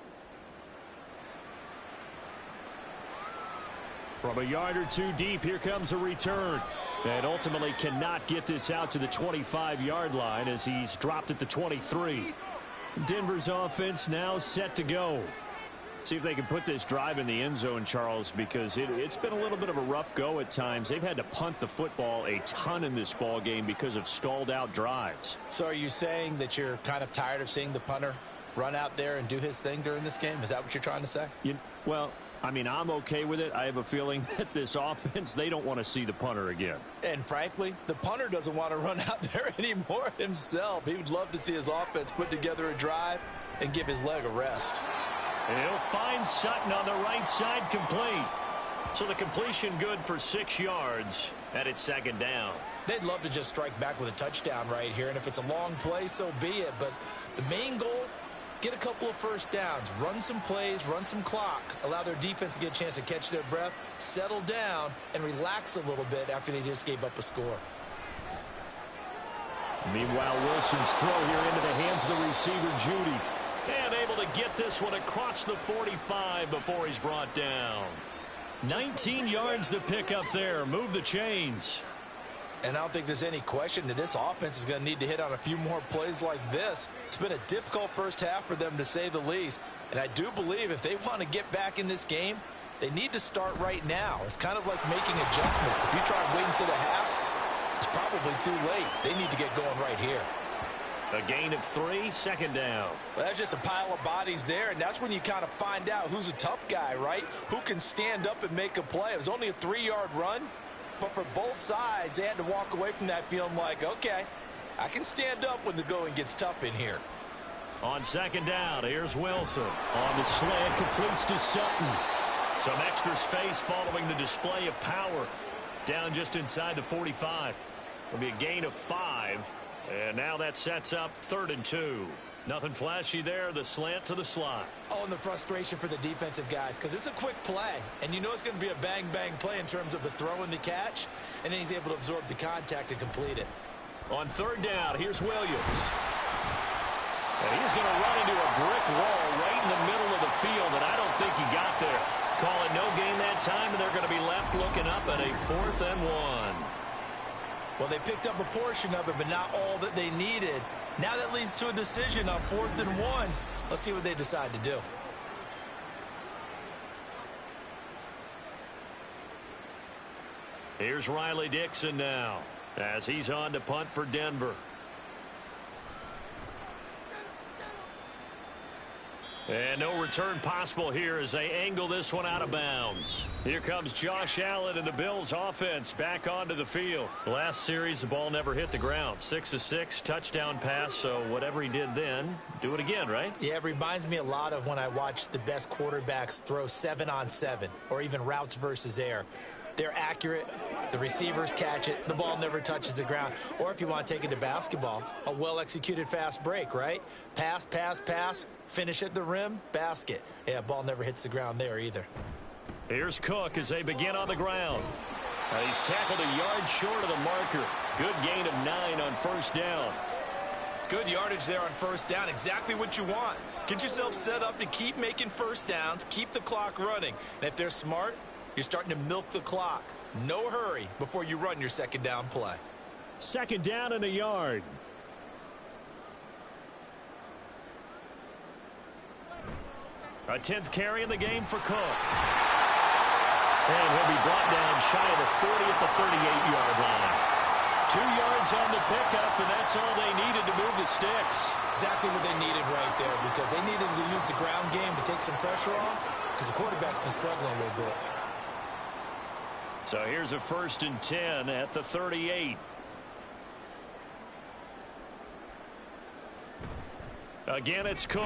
From a yard or two deep, here comes a return. And ultimately cannot get this out to the 25-yard line as he's dropped at the 23. Denver's offense now set to go. See if they can put this drive in the end zone, Charles, because it's been a little bit of a rough go at times. They've had to punt the football a ton in this ball game because of stalled-out drives. So are you saying that you're kind of tired of seeing the punter run out there and do his thing during this game? Is that what you're trying to say? Well, I mean, I'm okay with it. I have a feeling that this offense, they don't want to see the punter again. And frankly, the punter doesn't want to run out there anymore himself. He would love to see his offense put together a drive and give his leg a rest. He'll find Sutton on the right side, complete. So the completion good for 6 yards, and it's second down. They'd love to just strike back with a touchdown right here, and if it's a long play, so be it. But the main goal, get a couple of first downs, run some plays, run some clock, allow their defense to get a chance to catch their breath, settle down, and relax a little bit after they just gave up a score. Meanwhile, Wilson's throw here into the hands of the receiver, Judy. And able to get this one across the 45 before he's brought down. 19 yards to pick up there. Move the chains. And I don't think there's any question that this offense is going to need to hit on a few more plays like this. It's been a difficult first half for them, to say the least. And I do believe if they want to get back in this game, they need to start right now. It's kind of like making adjustments. If you try and wait until the half, it's probably too late. They need to get going right here. A gain of 3, second down. Well, that's just a pile of bodies there, and that's when you kind of find out who's a tough guy, right? Who can stand up and make a play. It was only a 3-yard run, but for both sides, they had to walk away from that feeling like, okay, I can stand up when the going gets tough in here. On second down, here's Wilson. On the slant, completes to Sutton. Some extra space following the display of power. Down just inside the 45. It'll be a gain of 5. And now that sets up 3rd and 2. Nothing flashy there. The slant to the slot. Oh, and the frustration for the defensive guys, because it's a quick play, and you know it's going to be a bang-bang play in terms of the throw and the catch, and then he's able to absorb the contact and complete it. On 3rd down, here's Williams. And he's going to run into a brick wall right in the middle of the field, and I don't think he got there. Call it no gain that time, and they're going to be left looking up at a 4th and 1. Well, they picked up a portion of it, but not all that they needed. Now that leads to a decision on 4th and 1. Let's see what they decide to do. Here's Riley Dixon now as he's on to punt for Denver. And no return possible here as they angle this one out of bounds. Here comes Josh Allen and the Bills offense back onto the field. Last series, the ball never hit the ground. 6 of 6, touchdown pass, so whatever he did then, do it again, right? Yeah, it reminds me a lot of when I watch the best quarterbacks throw 7-on-7 or even routes versus air. They're accurate. The receivers catch it. The ball never touches the ground. Or if you want to take it to basketball, a well-executed fast break, right? Pass, pass, pass, finish at the rim, basket. Yeah, ball never hits the ground there either. Here's Cook as they begin on the ground. He's tackled a yard short of the marker. Good gain of 9 on 1st down. Good yardage there on 1st down. Exactly what you want. Get yourself set up to keep making 1st downs, keep the clock running. And if they're smart, you're starting to milk the clock. No hurry before you run your 2nd down play. 2nd down and a yard. A 10th carry in the game for Cook. And he'll be brought down shy of the 40 at the 38-yard line. 2 yards on the pickup, and that's all they needed to move the sticks. Exactly what they needed right there, because they needed to use the ground game to take some pressure off, because the quarterback's been struggling a little bit. So here's a 1st and 10 at the 38. Again, it's Cook.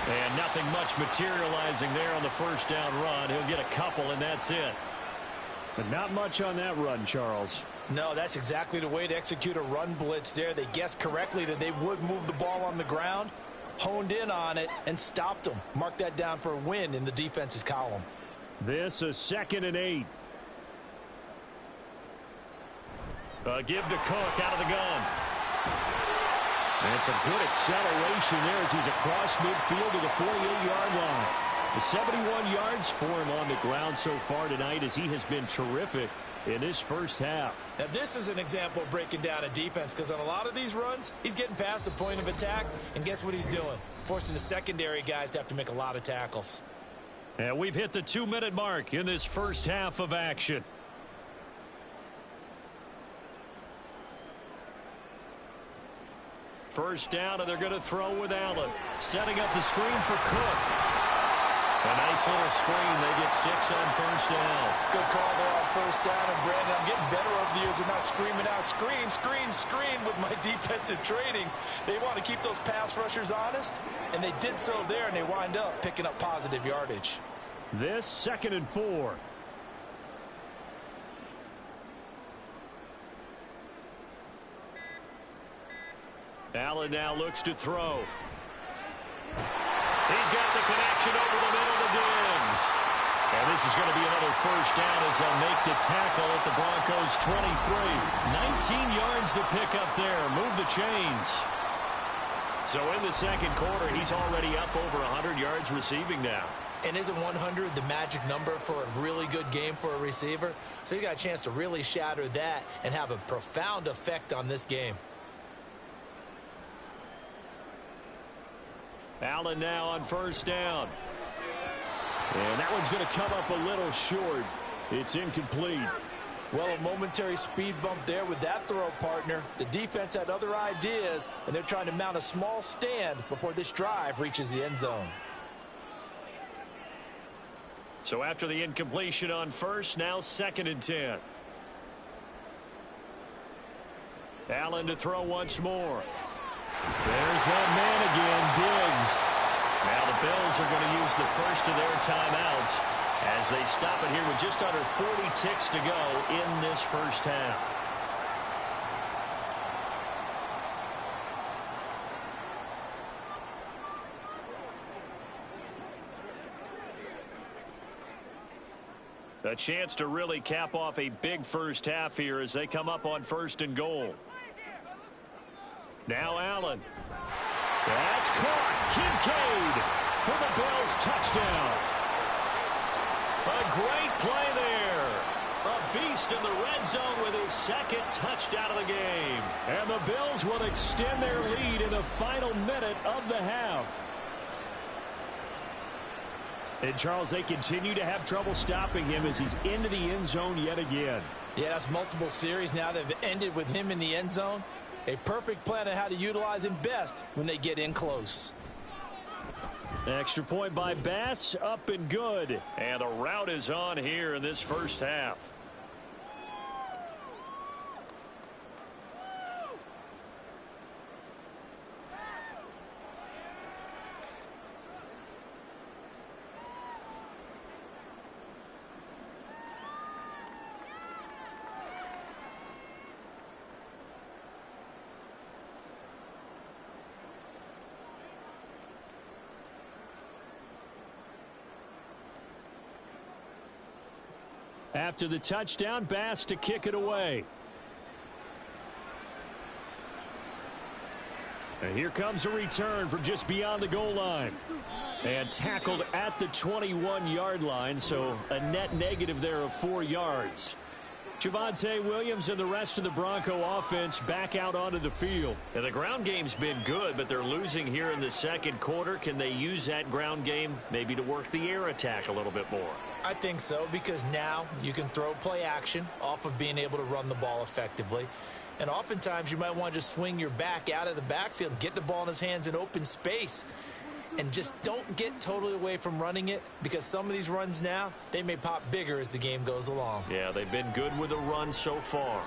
And nothing much materializing there on the 1st down run. He'll get a couple, and that's it. But not much on that run, Charles. No, that's exactly the way to execute a run blitz there. They guessed correctly that they would move the ball on the ground, honed in on it, and stopped them. Mark that down for a win in the defense's column. This is 2nd and 8. Give to Cook out of the gun. And some good acceleration there as he's across midfield to the 48-yard line. The 71 yards for him on the ground so far tonight as he has been terrific in this 1st half. Now, this is an example of breaking down a defense, because on a lot of these runs, he's getting past the point of attack, and guess what he's doing? Forcing the secondary guys to have to make a lot of tackles. And we've hit the 2-minute mark in this 1st half of action. First down, and they're going to throw with Allen. Setting up the screen for Cook. A nice little screen. They get 6 on 1st down. Good call there on 1st down. And, Brandon, I'm getting better over the years of not screaming out, screen, screen, screen with my defensive training. They want to keep those pass rushers honest, and they did so there, and they wind up picking up positive yardage. This 2nd and 4. Allen now looks to throw. He's got the connection over the middle to Diggs. And this is going to be another 1st down as they'll make the tackle at the Broncos 23. 19 yards to pick up there. Move the chains. So in the 2nd quarter, he's already up over 100 yards receiving now. And isn't 100 the magic number for a really good game for a receiver? So he got a chance to really shatter that and have a profound effect on this game. Allen now on 1st down. And that one's going to come up a little short. It's incomplete. Well, a momentary speed bump there with that throw, partner. The defense had other ideas, and they're trying to mount a small stand before this drive reaches the end zone. So after the incompletion on 1st, now 2nd and 10. Allen to throw once more. There's that man again, Diggs. Now the Bills are going to use the first of their timeouts as they stop it here with just under 40 ticks to go in this 1st half. A chance to really cap off a big first half here as they come up on 1st and goal. Now Allen. That's caught. Kincaid for the Bills touchdown. A great play there. A beast in the red zone with his 2nd touchdown of the game. And the Bills will extend their lead in the final minute of the half. And, Charles, they continue to have trouble stopping him as he's into the end zone yet again. Yeah, that's multiple series now that have ended with him in the end zone. A perfect plan on how to utilize him best when they get in close. Extra point by Bass, up and good. And the route is on here in this first half. After the touchdown, Bass to kick it away. And here comes a return from just beyond the goal line. And tackled at the 21-yard line, so a net negative there of 4 yards. Javonte Williams and the rest of the Bronco offense back out onto the field. And the ground game's been good, but they're losing here in the 2nd quarter. Can they use that ground game maybe to work the air attack a little bit more? I think so, because now you can throw play action off of being able to run the ball effectively. And oftentimes you might want to just swing your back out of the backfield and get the ball in his hands in open space. And just don't get totally away from running it, because some of these runs now, they may pop bigger as the game goes along. Yeah, they've been good with the run so far.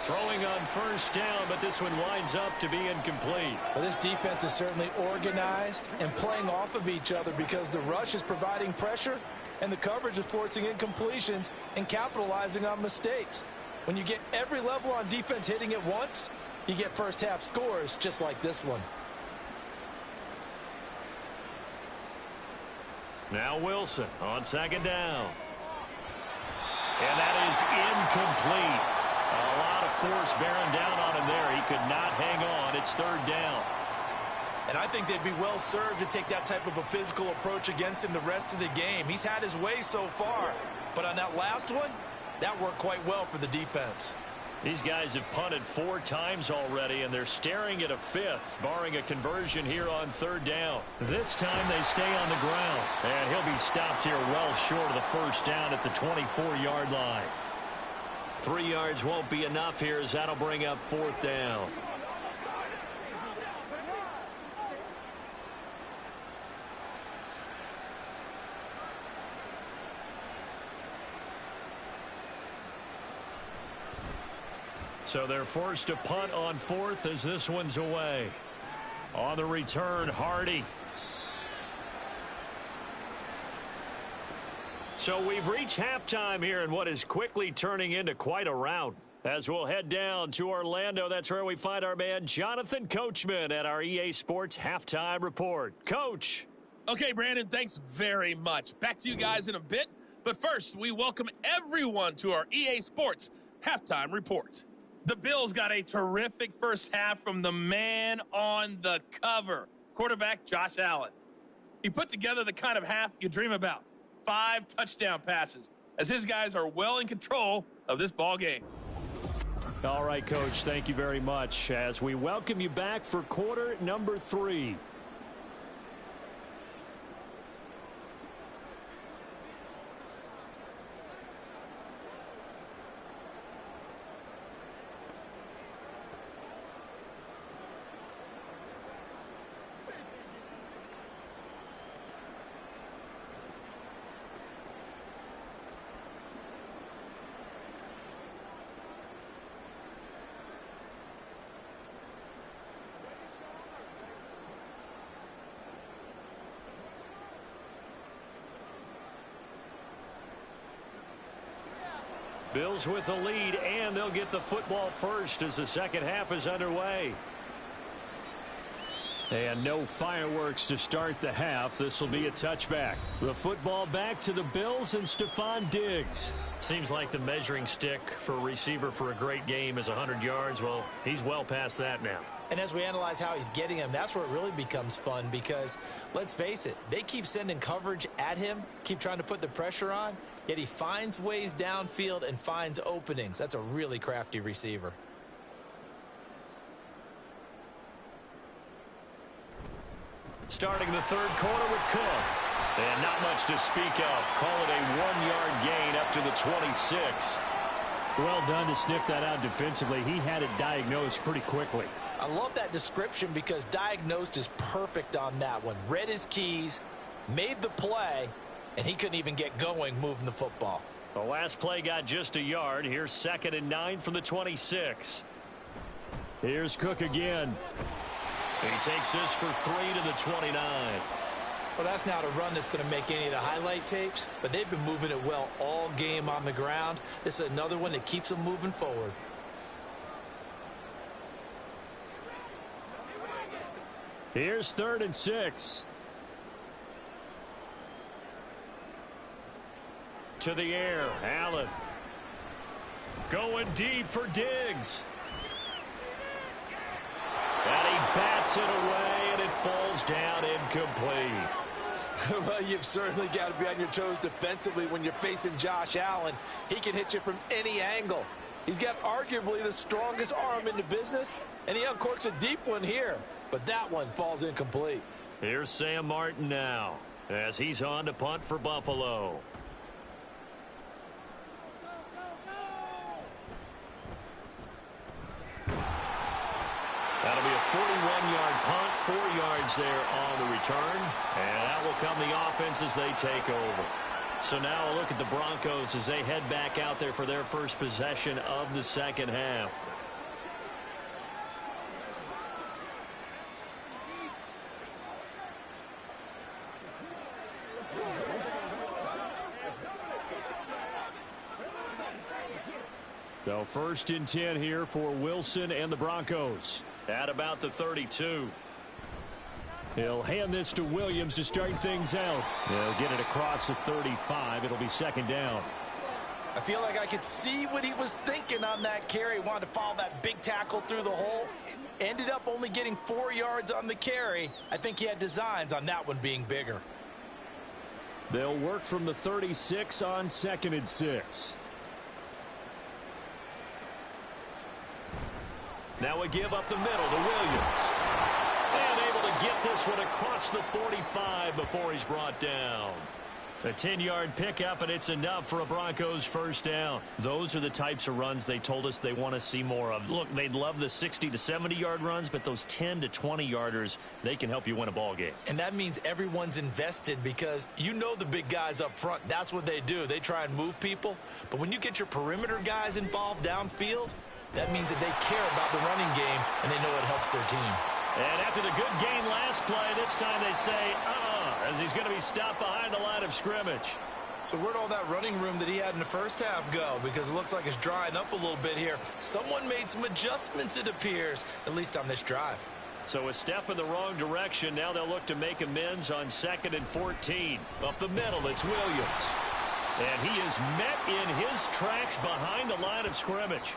Throwing on 1st down, but this one winds up to be incomplete. Well, this defense is certainly organized and playing off of each other, because the rush is providing pressure and the coverage is forcing incompletions and capitalizing on mistakes. When you get every level on defense hitting at once, you get first half scores just like this one. Now Wilson on 2nd down. And that is incomplete. A lot of force bearing down on him there. He could not hang on. It's 3rd down. And I think they'd be well served to take that type of a physical approach against him the rest of the game. He's had his way so far, but on that last one, that worked quite well for the defense. These guys have punted 4 times already, and they're staring at a 5th, barring a conversion here on 3rd down. This time they stay on the ground, and he'll be stopped here well short of the 1st down at the 24-yard line. 3 yards won't be enough here, as that'll bring up 4th down. So they're forced to punt on 4th as this one's away. On the return, Hardy. So we've reached halftime here in what is quickly turning into quite a rout. As we'll head down to Orlando, that's where we find our man Jonathan Coachman at our EA Sports Halftime Report. Coach. Okay, Brandon, thanks very much. Back to you guys in a bit. But first, we welcome everyone to our EA Sports Halftime Report. The Bills got a terrific first half from the man on the cover, quarterback Josh Allen. He put together the kind of half you dream about. 5 touchdown passes, as his guys are well in control of this ball game. All right, Coach, thank you very much as we welcome you back for quarter number 3. Bills with the lead, and they'll get the football first as the second half is underway. And no fireworks to start the half. This will be a touchback. The football back to the Bills and Stephon Diggs. Seems like the measuring stick for a receiver for a great game is 100 yards. Well, he's well past that now. And as we analyze how he's getting him, that's where it really becomes fun because, let's face it, they keep sending coverage at him, keep trying to put the pressure on, yet he finds ways downfield and finds openings. That's a really crafty receiver. Starting the third quarter with Cook. And not much to speak of. Call it a 1-yard gain up to the 26. Well done to sniff that out defensively. He had it diagnosed pretty quickly. I love that description because diagnosed is perfect on that one. Read his keys, made the play, and he couldn't even get going moving the football. The last play got just a yard. Here's 2nd and 9 from the 26. Here's Cook again. He takes this for 3 to the 29. Well, that's not a run that's going to make any of the highlight tapes, but they've been moving it well all game on the ground. This is another one that keeps them moving forward. Here's 3rd and 6. To the air, Allen. Going deep for Diggs. And he bats it away, and it falls down incomplete. Well, you've certainly got to be on your toes defensively when you're facing Josh Allen. He can hit you from any angle. He's got arguably the strongest arm in the business, and he uncorks a deep one here. But that one falls incomplete. Here's Sam Martin now as he's on to punt for Buffalo. That'll be a 41-yard punt, 4 yards there on the return. And that will come the offense as they take over. So now a look at the Broncos as they head back out there for their first possession of the second half. So 1st and 10 here for Wilson and the Broncos. At about the 32. He'll hand this to Williams to start things out. He'll get it across the 35. It'll be 2nd down. I feel like I could see what he was thinking on that carry. Wanted to follow that big tackle through the hole. Ended up only getting 4 yards on the carry. I think he had designs on that one being bigger. They'll work from the 36 on 2nd and 6. Now we give up the middle to Williams. And able to get this one across the 45 before he's brought down. A 10-yard pickup, and it's enough for a Broncos first down. Those are the types of runs they told us they want to see more of. Look, they'd love the 60 to 70-yard runs, but those 10 to 20-yarders, they can help you win a ball game. And that means everyone's invested because you know the big guys up front. That's what they do. They try and move people. But when you get your perimeter guys involved downfield, that means that they care about the running game, and they know it helps their team. And after the good gain last play, this time they say, as he's going to be stopped behind the line of scrimmage. So where'd all that running room that he had in the first half go? Because it looks like it's drying up a little bit here. Someone made some adjustments, it appears, at least on this drive. So a step in the wrong direction. Now they'll look to make amends on 2nd and 14. Up the middle, it's Williams. And he is met in his tracks behind the line of scrimmage.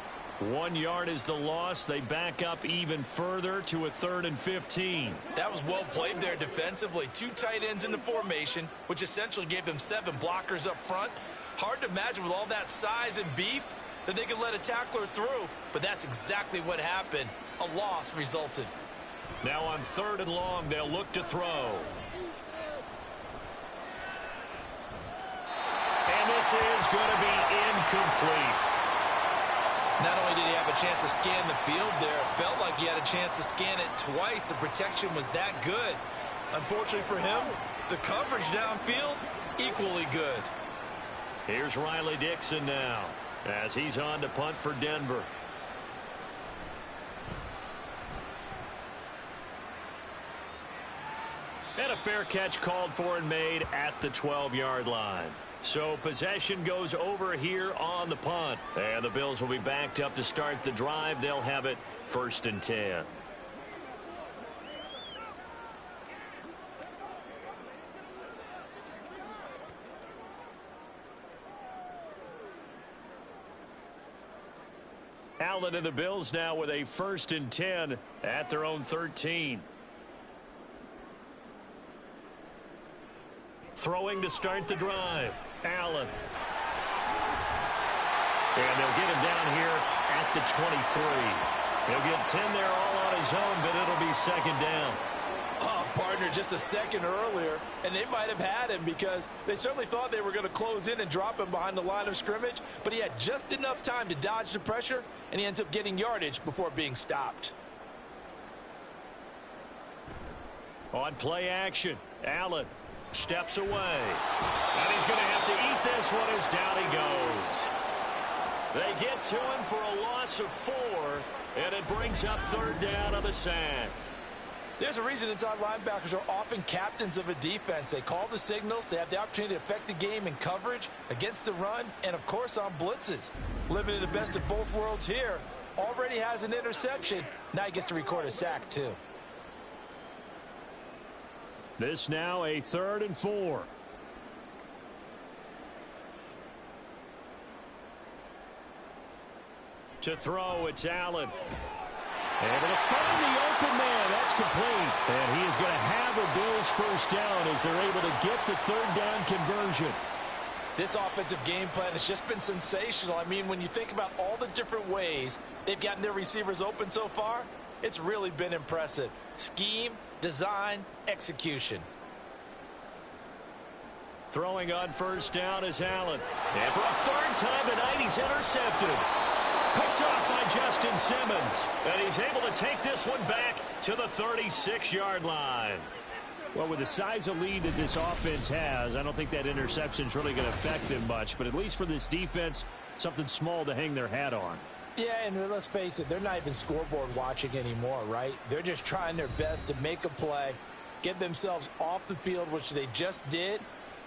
1 yard is the loss. They back up even further to a 3rd and 15. That was well played there defensively. 2 tight ends in the formation, which essentially gave them 7 blockers up front. Hard to imagine with all that size and beef that they could let a tackler through, but that's exactly what happened. A loss resulted. Now on 3rd and long, they'll look to throw. And this is going to be incomplete. Not only did he have a chance to scan the field there, it felt like he had a chance to scan it twice. The protection was that good. Unfortunately for him, the coverage downfield, equally good. Here's Riley Dixon now as he's on to punt for Denver. And a fair catch called for and made at the 12-yard line. So possession goes over here on the punt. And the Bills will be backed up to start the drive. They'll have it 1st and 10. Allen and the Bills now with a 1st and 10 at their own 13. Throwing to start the drive. Allen. And they'll get him down here at the 23. He'll get 10 there all on his own, but it'll be 2nd down. Oh, partner, just a second earlier, and they might have had him because they certainly thought they were going to close in and drop him behind the line of scrimmage, but he had just enough time to dodge the pressure, and he ends up getting yardage before being stopped. On play action, Allen steps away, and he's going to have to eat this one as down he goes. They get to him for a loss of 4, and it brings up 3rd down on the sack. There's a reason inside linebackers are often captains of a defense. They call the signals. They have the opportunity to affect the game in coverage, against the run, and, of course, on blitzes. Living in the best of both worlds here. Already has an interception. Now he gets to record a sack, too. This now a 3rd and 4. To throw, it's Allen. Able to find the open man. That's complete. And he is going to have a Bills 1st down as they're able to get the 3rd down conversion. This offensive game plan has just been sensational. I mean, when you think about all the different ways they've gotten their receivers open so far, it's really been impressive. Scheme, design, execution. Throwing on 1st down is Allen. And for a 3rd time tonight, he's intercepted. Picked off by Justin Simmons. And he's able to take this one back to the 36-yard line. Well, with the size of lead that this offense has, I don't think that interception's really going to affect them much. But at least for this defense, something small to hang their hat on. Yeah, and let's face it, they're not even scoreboard watching anymore, right? They're just trying their best to make a play, get themselves off the field, which they just did,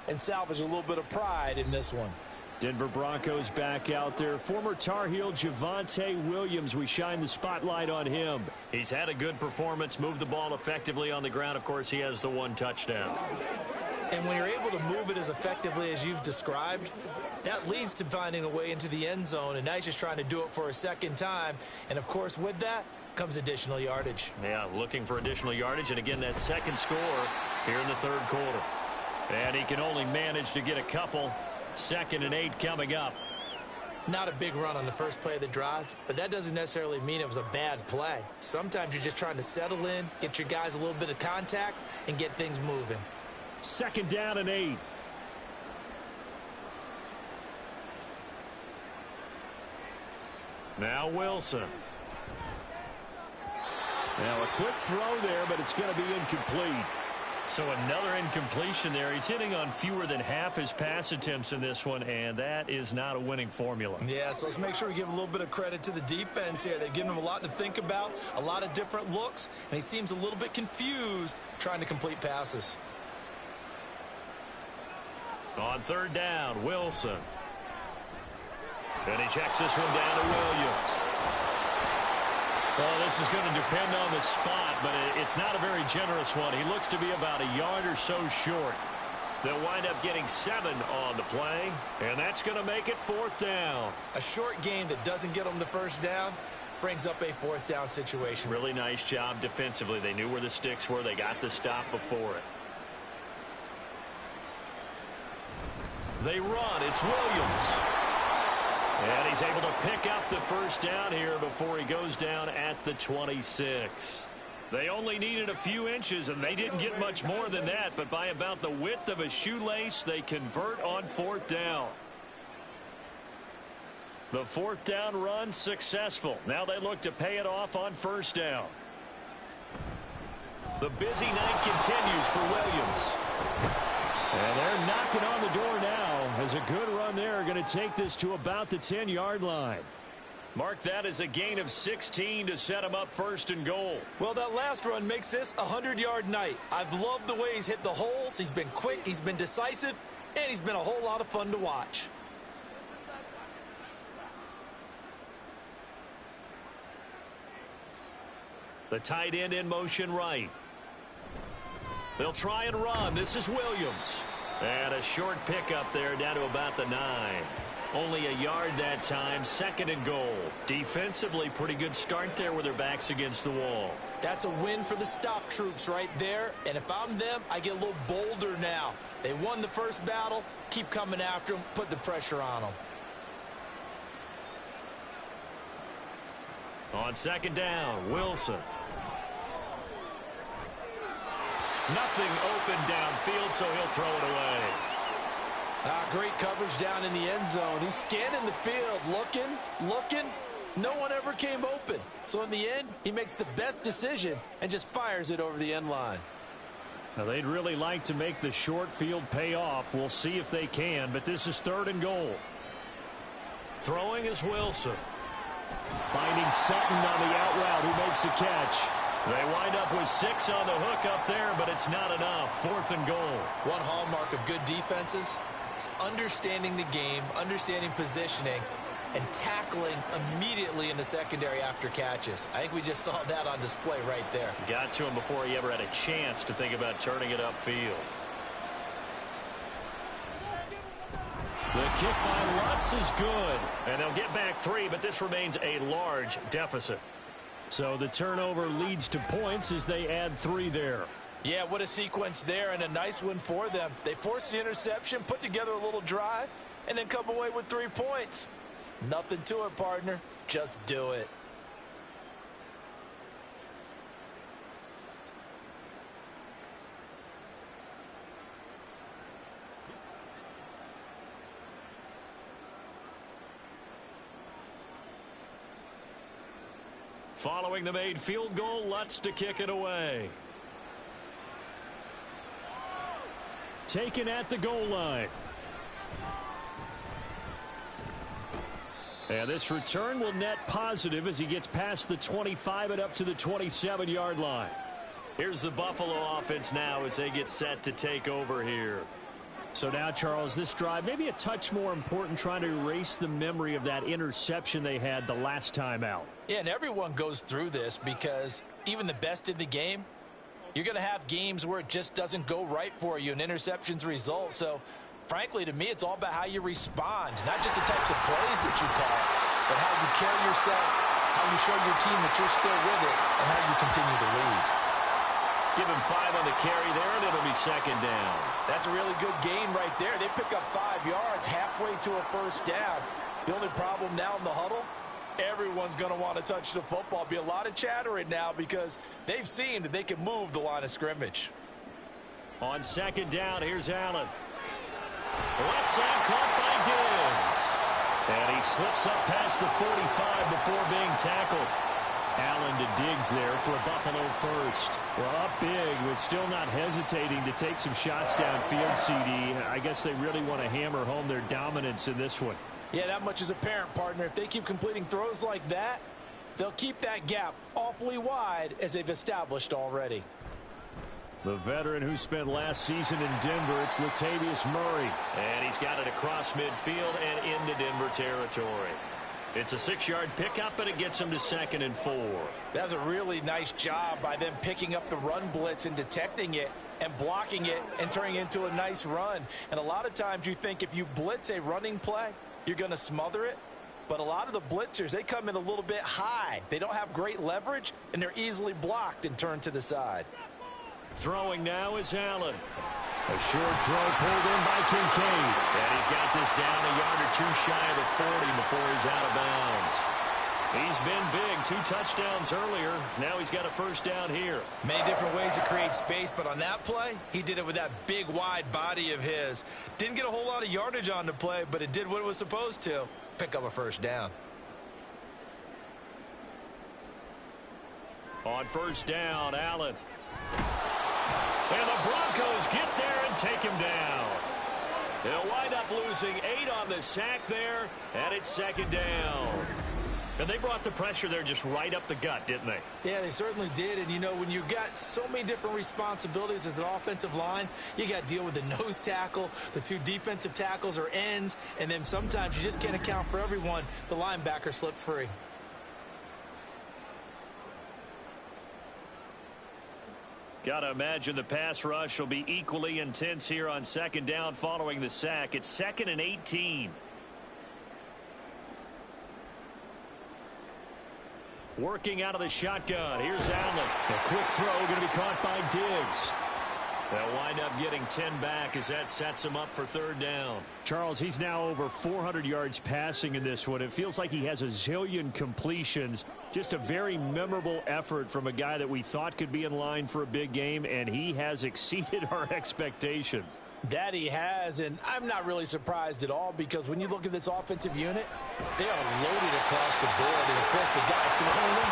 and salvage a little bit of pride in this one. Denver Broncos back out there. Former Tar Heel Javonte Williams, we shine the spotlight on him. He's had a good performance, moved the ball effectively on the ground. Of course, he has the 1 touchdown. And when you're able to move it as effectively as you've described, that leads to finding a way into the end zone, and now he's just trying to do it for a 2nd time. And, of course, with that comes additional yardage. Yeah, looking for additional yardage, and again, that 2nd score here in the 3rd quarter. And he can only manage to get a couple. 2nd and 8 coming up. Not a big run on the first play of the drive, but that doesn't necessarily mean it was a bad play. Sometimes you're just trying to settle in, get your guys a little bit of contact, and get things moving. 2nd down and 8. Now Wilson. Now a quick throw there, but it's going to be incomplete. So another incompletion there. He's hitting on fewer than half his pass attempts in this one, and that is not a winning formula. Yeah, so let's make sure we give a little bit of credit to the defense here. They've given him a lot to think about, a lot of different looks, and he seems a little bit confused trying to complete passes. On 3rd down, Wilson. And he checks this one down to Williams. Well, this is going to depend on the spot, but it's not a very generous one. He looks to be about a yard or so short. They'll wind up getting 7 on the play, and that's going to make it 4th down. A short game that doesn't get them the 1st down brings up a 4th down situation. Really nice job defensively. They knew where the sticks were. They got the stop before it. They run. It's Williams. And he's able to pick up the 1st down here before he goes down at the 26. They only needed a few inches, and they didn't get much more than that. But by about the width of a shoelace, they convert on 4th down. The 4th down run successful. Now they look to pay it off on 1st down. The busy night continues for Williams. And they're knocking on the door now as a good run there. Going to take this to about the 10-yard line. Mark that as a gain of 16 to set him up 1st and goal. Well, that last run makes this a 100-yard night. I've loved the way he's hit the holes. He's been quick, he's been decisive, and he's been a whole lot of fun to watch. The tight end in motion right. They'll try and run. This is Williams. And a short pickup there down to about the 9. Only a yard that time, 2nd and goal. Defensively, pretty good start there with their backs against the wall. That's a win for the stop troops right there. And if I'm them, I get a little bolder now. They won the first battle. Keep coming after them. Put the pressure on them. On 2nd down, Wilson. Nothing open downfield, so he'll throw it away. Great coverage down in the end zone. He's scanning the field, looking. No one ever came open. So in the end, he makes the best decision and just fires it over the end line. Now, they'd really like to make the short field pay off. We'll see if they can, but this is 3rd and goal. Throwing is Wilson. Finding Sutton on the out route, who makes the catch. They wind up with 6 on the hook up there, but it's not enough. 4th and goal. One hallmark of good defenses is understanding the game, understanding positioning, and tackling immediately in the secondary after catches. I think we just saw that on display right there. Got to him before he ever had a chance to think about turning it upfield. The kick by Lutz is good. And they'll get back 3, but this remains a large deficit. So the turnover leads to points as they add 3 there. Yeah, what a sequence there, and a nice one for them. They forced the interception, put together a little drive, and then come away with 3 points. Nothing to it, partner. Just do it. Following the made field goal, Lutz to kick it away. Taken at the goal line. And this return will net positive as he gets past the 25 and up to the 27-yard line. Here's the Buffalo offense now as they get set to take over here. So now, Charles, this drive maybe a touch more important, trying to erase the memory of that interception they had the last time out. Yeah, and everyone goes through this because even the best in the game, you're going to have games where it just doesn't go right for you, and interceptions result. So, frankly, to me, it's all about how you respond, not just the types of plays that you call, but how you carry yourself, how you show your team that you're still with it, and how you continue to lead. Give him 5 on the carry there, and it'll be 2nd down. That's a really good gain right there. They pick up 5 yards halfway to a first down. The only problem now in the huddle, everyone's going to want to touch the football. Be a lot of chattering now because they've seen that they can move the line of scrimmage. On 2nd down, here's Allen. Left side caught by Diggs. And he slips up past the 45 before being tackled. Allen to Diggs there for a Buffalo first. Well, up big, but still not hesitating to take some shots downfield, CD. I guess they really want to hammer home their dominance in this one. Yeah, that much is apparent, partner. If they keep completing throws like that, they'll keep that gap awfully wide as they've established already. The veteran who spent last season in Denver, it's Latavius Murray. And he's got it across midfield and into Denver territory. It's a 6-yard pickup, and it gets him to 2nd and 4. That's a really nice job by them picking up the run blitz and detecting it and blocking it and turning it into a nice run. And a lot of times you think if you blitz a running play, you're going to smother it. But a lot of the blitzers, they come in a little bit high. They don't have great leverage, and they're easily blocked and turned to the side. Throwing now is Allen. A short throw pulled in by Kincaid. And he's got this down a yard or 2 shy of the 40 before he's out of bounds. He's been big. 2 touchdowns earlier. Now he's got a first down here. Many different ways to create space, but on that play, he did it with that big, wide body of his. Didn't get a whole lot of yardage on the play, but it did what it was supposed to. Pick up a first down. On first down, Allen. And the Broncos get there and take him down. They'll wind up losing 8 on the sack there, and it's 2nd down. And they brought the pressure there just right up the gut, didn't they? Yeah, they certainly did. And, you know, when you've got so many different responsibilities as an offensive line, you got to deal with the nose tackle, the 2 defensive tackles or ends, and then sometimes you just can't account for everyone. The linebacker slipped free. Got to imagine the pass rush will be equally intense here on 2nd down following the sack. It's 2nd and 18. Working out of the shotgun. Here's Allen. A quick throw going to be caught by Diggs. They'll wind up getting 10 back as that sets him up for third down. Charles, he's now over 400 yards passing in this one. It feels like he has a zillion completions. Just a very memorable effort from a guy that we thought could be in line for a big game, and he has exceeded our expectations. That he has, and I'm not really surprised at all because when you look at this offensive unit, they are loaded across the board. And, of course, the guy throwing them,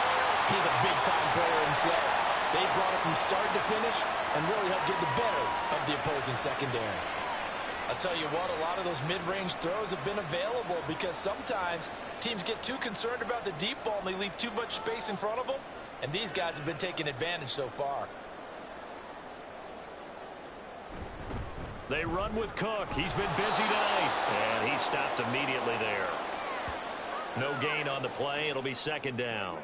he's a big-time player himself. They brought it from start to finish and really helped get the better of the opposing secondary. I'll tell you what, a lot of those mid-range throws have been available because sometimes teams get too concerned about the deep ball and they leave too much space in front of them, and these guys have been taking advantage so far. They run with Cook. He's been busy tonight, and he stopped immediately there. No gain on the play. It'll be second down.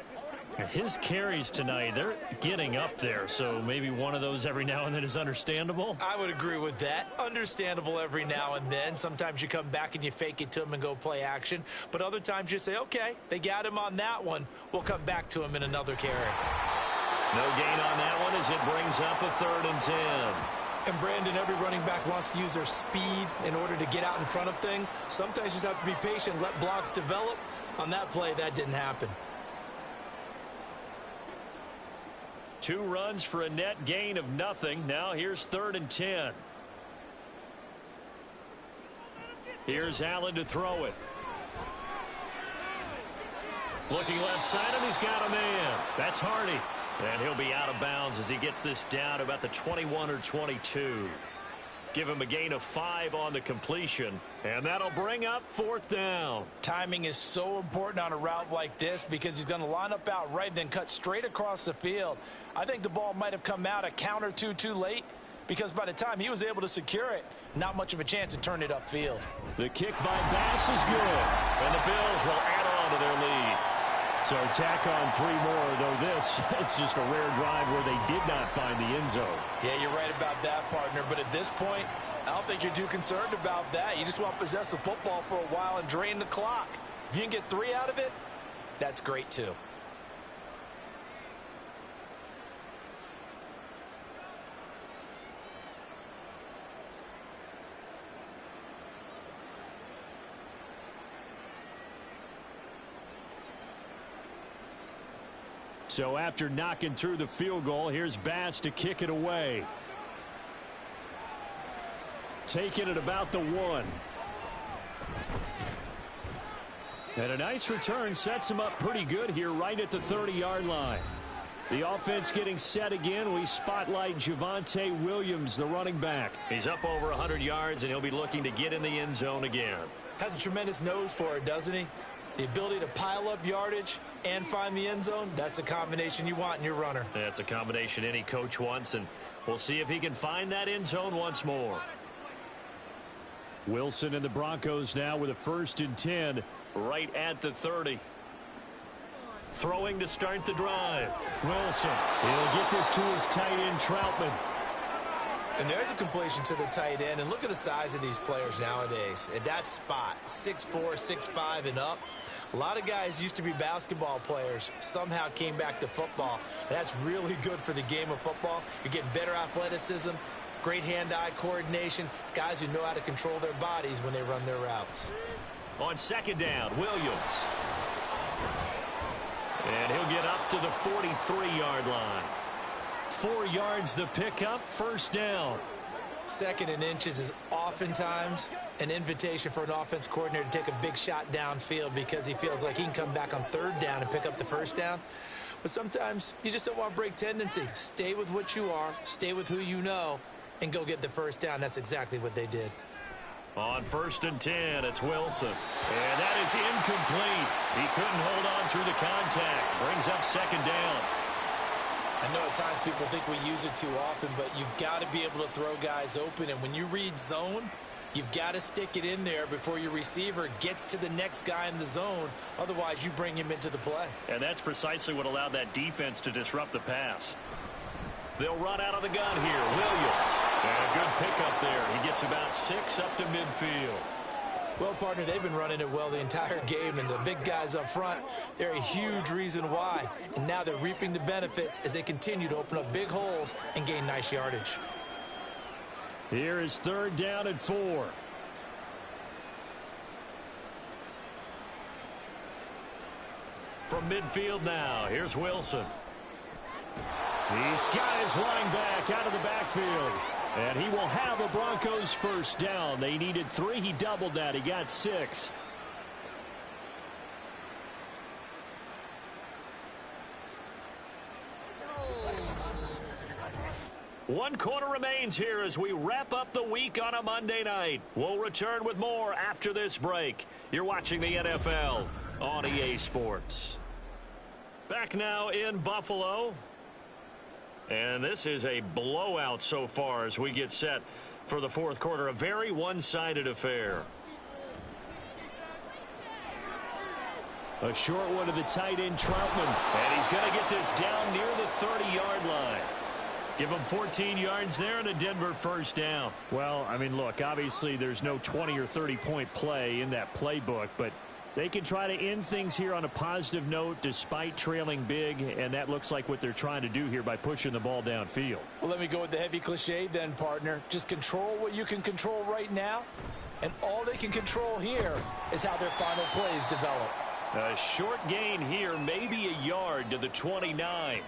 His carries tonight, they're getting up there, so maybe one of those every now and then is understandable. I would agree with that. Understandable every now and then. Sometimes you come back and you fake it to him and go play action. But other times you say, okay, they got him on that one. We'll come back to him in another carry. No gain on that one as it brings up a 3rd and 10. And, Brandon, every running back wants to use their speed in order to get out in front of things. Sometimes you just have to be patient, let blocks develop. On that play, that didn't happen. 2 runs for a net gain of nothing. Now here's 3rd and 10. Here's Allen to throw it. Looking left side, and he's got a man. That's Hardy. And he'll be out of bounds as he gets this down to about the 21 or 22. Give him a gain of 5 on the completion, and that'll bring up 4th down. Timing is so important on a route like this because he's going to line up out right, then cut straight across the field. I think the ball might have come out a count or two too late because by the time he was able to secure it, not much of a chance to turn it upfield. The kick by Bass is good, and the Bills will add on to their lead. So tack on 3 more, though this, it's just a rare drive where they did not find the end zone. Yeah, you're right about that, partner. But at this point, I don't think you're too concerned about that. You just want to possess the football for a while and drain the clock. If you can get 3 out of it, that's great too. So after knocking through the field goal, here's Bass to kick it away. Taking it about the 1. And a nice return sets him up pretty good here right at the 30-yard line. The offense getting set again. We spotlight Javonte Williams, the running back. He's up over 100 yards, and he'll be looking to get in the end zone again. Has a tremendous nose for it, doesn't he? The ability to pile up yardage and find the end zone, that's the combination you want in your runner. That's a combination any coach wants, and we'll see if he can find that end zone once more. Wilson and the Broncos now with a 1st and 10 right at the 30. Throwing to start the drive. Wilson, he'll get this to his tight end, Troutman. And there's a completion to the tight end. And look at the size of these players nowadays. At that spot, 6'4", 6'5", and up. A lot of guys used to be basketball players, somehow came back to football. And that's really good for the game of football. You're getting better athleticism, great hand-eye coordination, guys who know how to control their bodies when they run their routes. On 2nd down, Williams. And he'll get up to the 43-yard line. 4 yards the pickup, 1st down. 2nd and inches is oftentimes an invitation for an offense coordinator to take a big shot downfield because he feels like he can come back on 3rd down and pick up the 1st down. But sometimes you just don't want to break tendency. Stay with what you are, stay with who you know, and go get the 1st down. That's exactly what they did. On 1st and 10, it's Wilson. And that is incomplete. He couldn't hold on through the contact. Brings up 2nd down. I know at times people think we use it too often, but you've got to be able to throw guys open. And when you read zone, you've got to stick it in there before your receiver gets to the next guy in the zone. Otherwise, you bring him into the play. And that's precisely what allowed that defense to disrupt the pass. They'll run out of the gun here. Williams. And a good pickup there. He gets about 6 up to midfield. Well, partner, they've been running it well the entire game, and the big guys up front, they're a huge reason why. And now they're reaping the benefits as they continue to open up big holes and gain nice yardage. Here is 3rd down and 4. From midfield now, here's Wilson. He's got his line back out of the backfield. And he will have a Broncos 1st down. They needed 3. He doubled that. He got 6. One quarter remains here as we wrap up the week on a Monday night. We'll return with more after this break. You're watching the NFL on EA Sports. Back now in Buffalo. And this is a blowout so far as we get set for the 4th quarter. A very one-sided affair. A short one to the tight end, Troutman. And he's going to get this down near the 30-yard line. Give him 14 yards there and a Denver 1st down. Well, I mean, look, obviously there's no 20 or 30-point play in that playbook, but they can try to end things here on a positive note despite trailing big, and that looks like what they're trying to do here by pushing the ball downfield. Well, let me go with the heavy cliche then, partner. Just control what you can control right now, and all they can control here is how their final plays develop. A short gain here, maybe a yard to the 29.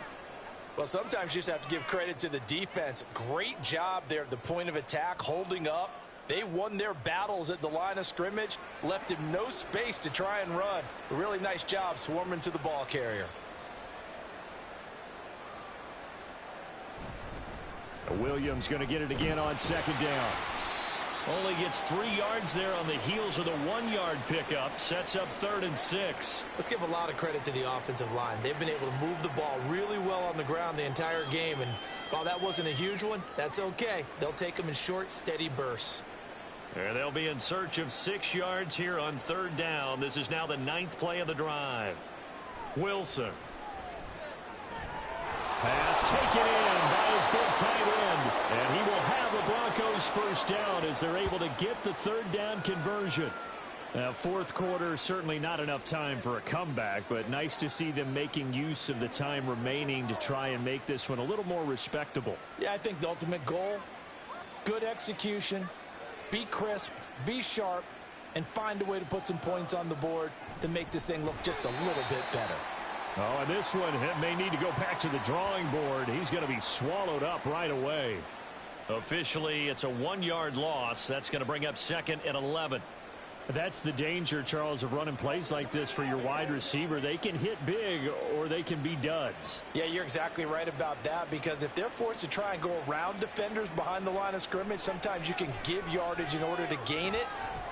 Well, sometimes you just have to give credit to the defense. Great job there at the point of attack, holding up. They won their battles at the line of scrimmage, left him no space to try and run. A really nice job swarming to the ball carrier. Williams going to get it again on 2nd down. Only gets 3 yards there on the heels of the 1-yard pickup. Sets up 3rd and 6. Let's give a lot of credit to the offensive line. They've been able to move the ball really well on the ground the entire game. And while that wasn't a huge one, that's okay. They'll take them in short, steady bursts. And they'll be in search of 6 yards here on 3rd down. This is now the 9th play of the drive. Wilson. Pass taken in by his big tight end. And he will have the Broncos 1st down as they're able to get the 3rd down conversion. Now, 4th quarter, certainly not enough time for a comeback, but nice to see them making use of the time remaining to try and make this one a little more respectable. Yeah, I think the ultimate goal, good execution, be crisp, be sharp, and find a way to put some points on the board to make this thing look just a little bit better. Oh, and this one may need to go back to the drawing board. He's going to be swallowed up right away. Officially, it's a 1-yard loss. That's going to bring up 2nd and 11. That's the danger, Charles, of running plays like this for your wide receiver. They can hit big or they can be duds. Yeah, you're exactly right about that, because if they're forced to try and go around defenders behind the line of scrimmage, sometimes you can give yardage in order to gain it.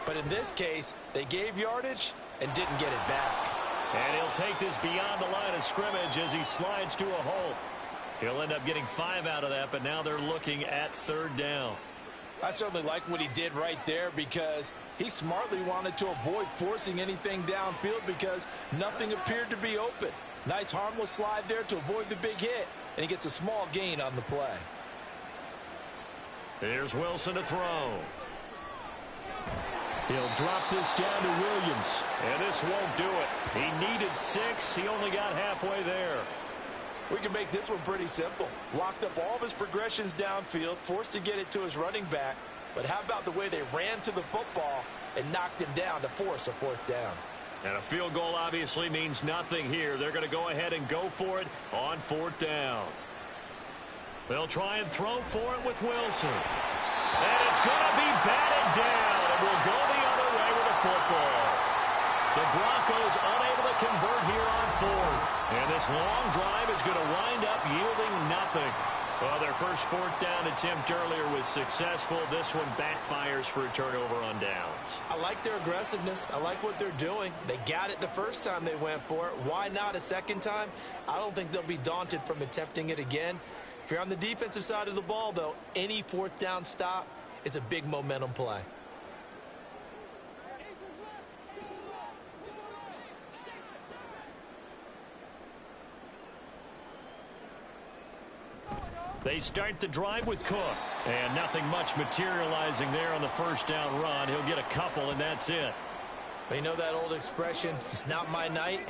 But in this case, they gave yardage and didn't get it back. And he'll take this beyond the line of scrimmage as he slides to a halt. He'll end up getting 5 out of that, but now they're looking at 3rd down. I certainly like what he did right there, because he smartly wanted to avoid forcing anything downfield because nothing appeared to be open. Nice harmless slide there to avoid the big hit, and he gets a small gain on the play. Here's Wilson to throw. He'll drop this down to Williams. And this won't do it. He needed 6. He only got halfway there. We can make this one pretty simple. Blocked up all of his progressions downfield, forced to get it to his running back. But how about the way they ran to the football and knocked him down to force a 4th down? And a field goal obviously means nothing here. They're going to go ahead and go for it on 4th down. They'll try and throw for it with Wilson. And it's going to be batted down, and we'll go the other way with the football. The Broncos unable to convert here on 4th. And this long drive is going to wind up yielding nothing. Well, their first 4th down attempt earlier was successful. This one backfires for a turnover on downs. I like their aggressiveness. I like what they're doing. They got it the first time they went for it. Why not a second time? I don't think they'll be daunted from attempting it again. If you're on the defensive side of the ball, though, any 4th down stop is a big momentum play. They start the drive with Cook. And nothing much materializing there on the first down run. He'll get a couple, and that's it. But you know that old expression, it's not my night?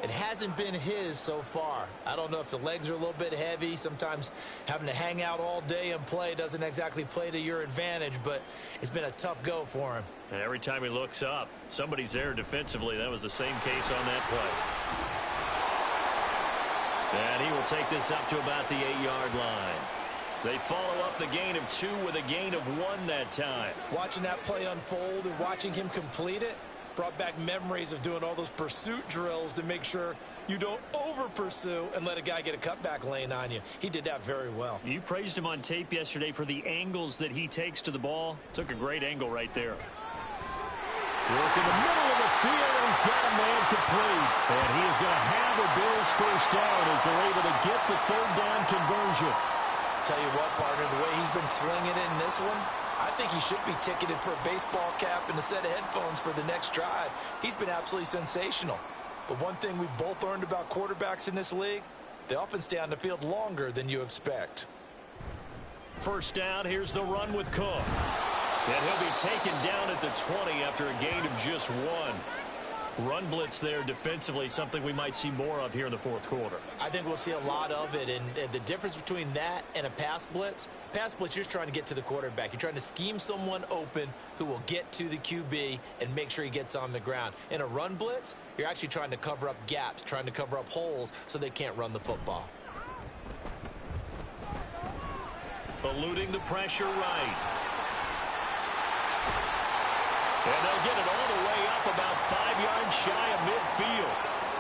It hasn't been his so far. I don't know if the legs are a little bit heavy. Sometimes having to hang out all day and play doesn't exactly play to your advantage, but it's been a tough go for him. And every time he looks up, somebody's there defensively. That was the same case on that play. And he will take this up to about the 8-yard line. They follow up the gain of 2 with a gain of 1 that time. Watching that play unfold and watching him complete it brought back memories of doing all those pursuit drills to make sure you don't over-pursue and let a guy get a cutback lane on you. He did that very well. You praised him on tape yesterday for the angles that he takes to the ball. Took a great angle right there. Work in the middle of the field, and he's got a man complete. And he is going to have a Bills first down as they're able to get the third down conversion. Tell you what, partner, the way he's been slinging it in this one, I think he should be ticketed for a baseball cap and a set of headphones for the next drive. He's been absolutely sensational. But one thing we've both learned about quarterbacks in this league, they often stay on the field longer than you expect. First down, here's the run with Cook. And he'll be taken down at the 20 after a gain of just 1. Run blitz there defensively, something we might see more of here in the fourth quarter. I think we'll see a lot of it, and the difference between that and a pass blitz, you're just trying to get to the quarterback. You're trying to scheme someone open who will get to the QB and make sure he gets on the ground. In a run blitz, you're actually trying to cover up gaps, trying to cover up holes so they can't run the football. Eluding the pressure right. And they'll get it all the way up about 5 yards shy of midfield.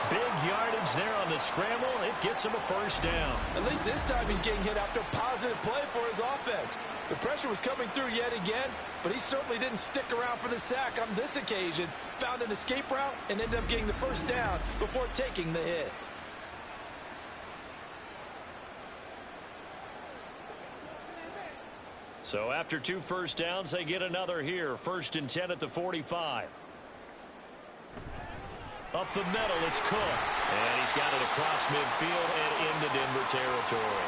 Big yardage there on the scramble. It gets him a first down. At least this time he's getting hit after a positive play for his offense. The pressure was coming through yet again, but he certainly didn't stick around for the sack on this occasion. Found an escape route and ended up getting the first down before taking the hit. So after 2 first downs, they get another here. 1st and 10 at the 45. Up the middle, it's Cook. And he's got it across midfield and into Denver territory.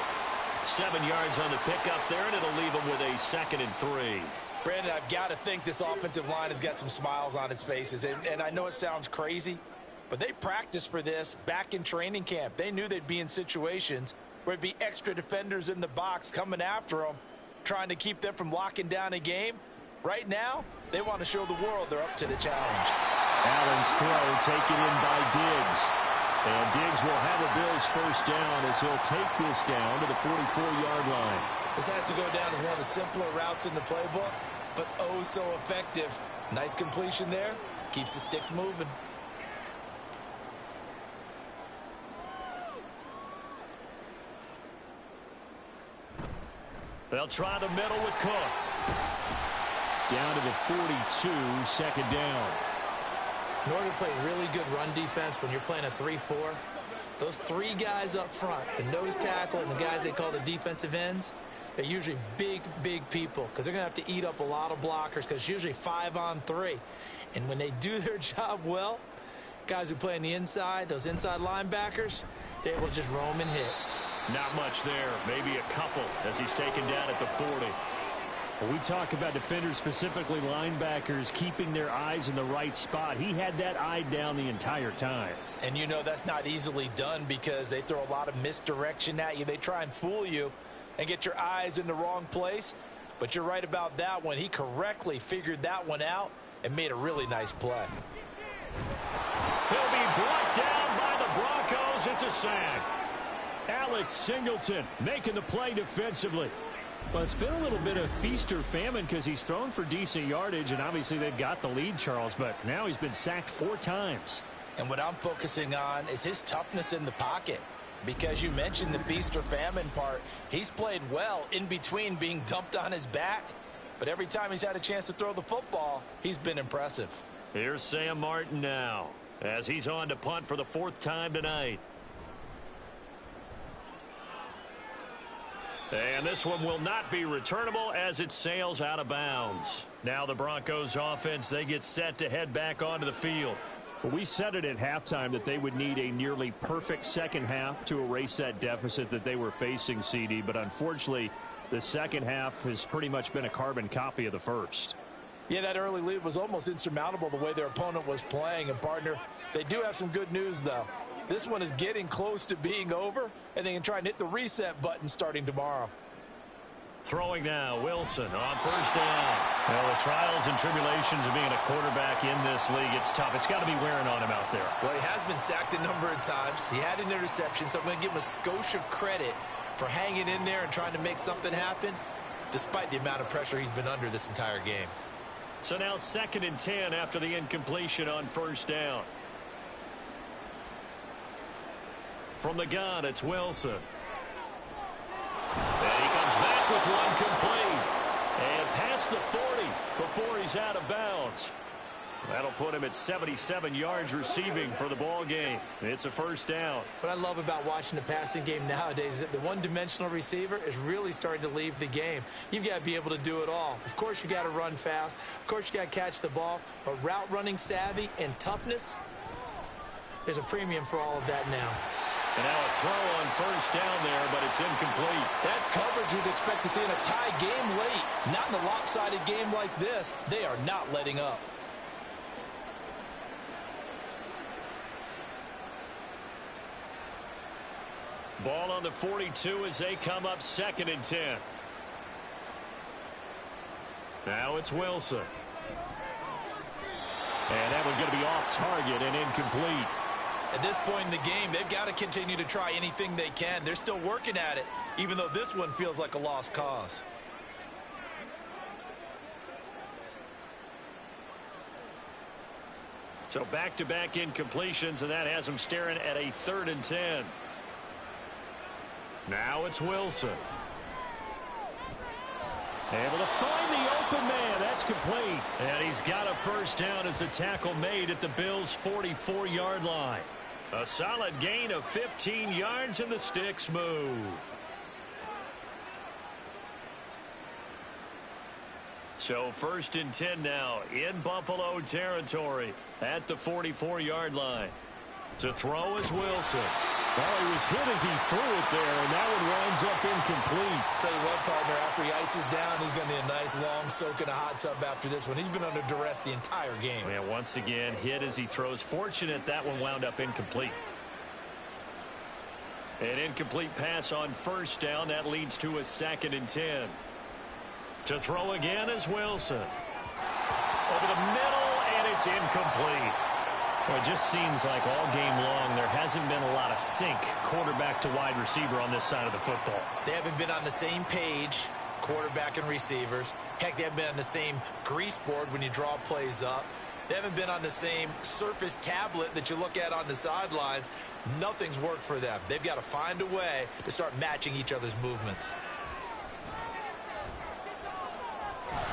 7 yards on the pickup there, and it'll leave him with a 2nd and 3. Brandon, I've got to think this offensive line has got some smiles on its faces. And I know it sounds crazy, but they practiced for this back in training camp. They knew they'd be in situations where it'd be extra defenders in the box coming after them, trying to keep them from locking down a game. Right now, they want to show the world they're up to the challenge. Allen's throw taken in by Diggs. And Diggs will have a Bills first down as he'll take this down to the 44-yard line. This has to go down as one of the simpler routes in the playbook, but oh so effective. Nice completion there. Keeps the sticks moving. They'll try the middle with Cook. Down to the 42, 2nd down. In order to play really good run defense when you're playing a 3-4, those 3 guys up front, the nose tackle and the guys they call the defensive ends, they're usually big, big people because they're going to have to eat up a lot of blockers because it's usually 5 on 3. And when they do their job well, guys who play on the inside, those inside linebackers, they're able to just roam and hit. Not much there, maybe a couple as he's taken down at the 40. When we talk about defenders, specifically linebackers, keeping their eyes in the right spot, he had that eye down the entire time. And you know that's not easily done because they throw a lot of misdirection at you. They try and fool you and get your eyes in the wrong place. But you're right about that one. He correctly figured that one out and made a really nice play. He'll be brought down by the Broncos. It's a sack. Alex Singleton making the play defensively. Well, it's been a little bit of feast or famine because he's thrown for decent yardage, and obviously they've got the lead, Charles, but now he's been sacked 4 times. And what I'm focusing on is his toughness in the pocket because you mentioned the feast or famine part. He's played well in between being dumped on his back, but every time he's had a chance to throw the football, he's been impressive. Here's Sam Martin now as he's on to punt for the 4th time tonight. And this one will not be returnable as it sails out of bounds. Now the Broncos offense, they get set to head back onto the field. Well, we said it at halftime that they would need a nearly perfect second half to erase that deficit that they were facing, CD. But unfortunately, the second half has pretty much been a carbon copy of the first. Yeah, that early lead was almost insurmountable the way their opponent was playing. And, partner, they do have some good news, though. This one is getting close to being over, and they can try and hit the reset button starting tomorrow. Throwing now, Wilson on first down. Well, the trials and tribulations of being a quarterback in this league, it's tough. It's got to be wearing on him out there. Well, he has been sacked a number of times. He had an interception, so I'm going to give him a skosh of credit for hanging in there and trying to make something happen, despite the amount of pressure he's been under this entire game. So now 2nd and 10 after the incompletion on first down. From the gun, it's Wilson. And he comes back with one complete. And past the 40 before he's out of bounds. That'll put him at 77 yards receiving for the ball game. It's a first down. What I love about watching the passing game nowadays is that the one-dimensional receiver is really starting to leave the game. You've got to be able to do it all. Of course, you got to run fast. Of course, you got to catch the ball. But route running savvy and toughness, there's a premium for all of that now. And now a throw on first down there, but it's incomplete. That's coverage you'd expect to see in a tie game late. Not in a lopsided game like this. They are not letting up. Ball on the 42 as they come up 2nd and 10. Now it's Wilson. And that one's going to be off target and incomplete. At this point in the game, they've got to continue to try anything they can. They're still working at it, even though this one feels like a lost cause. So back-to-back incompletions, and that has them staring at a 3rd and 10. Now it's Wilson. Able to find the open man. That's complete. And he's got a first down as the tackle made at the Bills' 44-yard line. A solid gain of 15 yards, and the sticks move. So 1st and 10 now in Buffalo territory at the 44-yard line. To throw is Wilson. Well, he was hit as he threw it there, and that one winds up incomplete. Tell you what, partner, after he ices down, he's going to need a nice long soak in a hot tub after this one. He's been under duress the entire game. Yeah, once again, hit as he throws. Fortunate that one wound up incomplete. An incomplete pass on first down. That leads to a 2nd and 10. To throw again is Wilson. Over the middle, and it's incomplete. Well, it just seems like all game long there hasn't been a lot of sync quarterback to wide receiver on this side of the football. They haven't been on the same page, quarterback and receivers. Heck, they haven't been on the same grease board when you draw plays up. They haven't been on the same surface tablet that you look at on the sidelines. Nothing's worked for them. They've got to find a way to start matching each other's movements.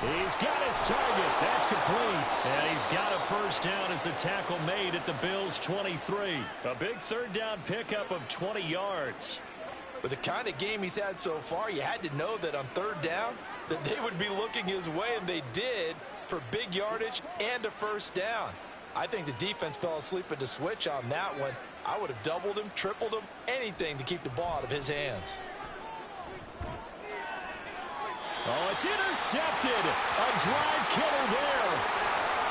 He's got his target. That's complete. And he's got a first down as the tackle made at the Bills' 23. A big 3rd down pickup of 20 yards. With the kind of game he's had so far, you had to know that on 3rd down that they would be looking his way, and they did, for big yardage and a first down. I think the defense fell asleep at the switch on that one. I would have doubled him, tripled him, anything to keep the ball out of his hands. Oh, it's intercepted. A drive killer there.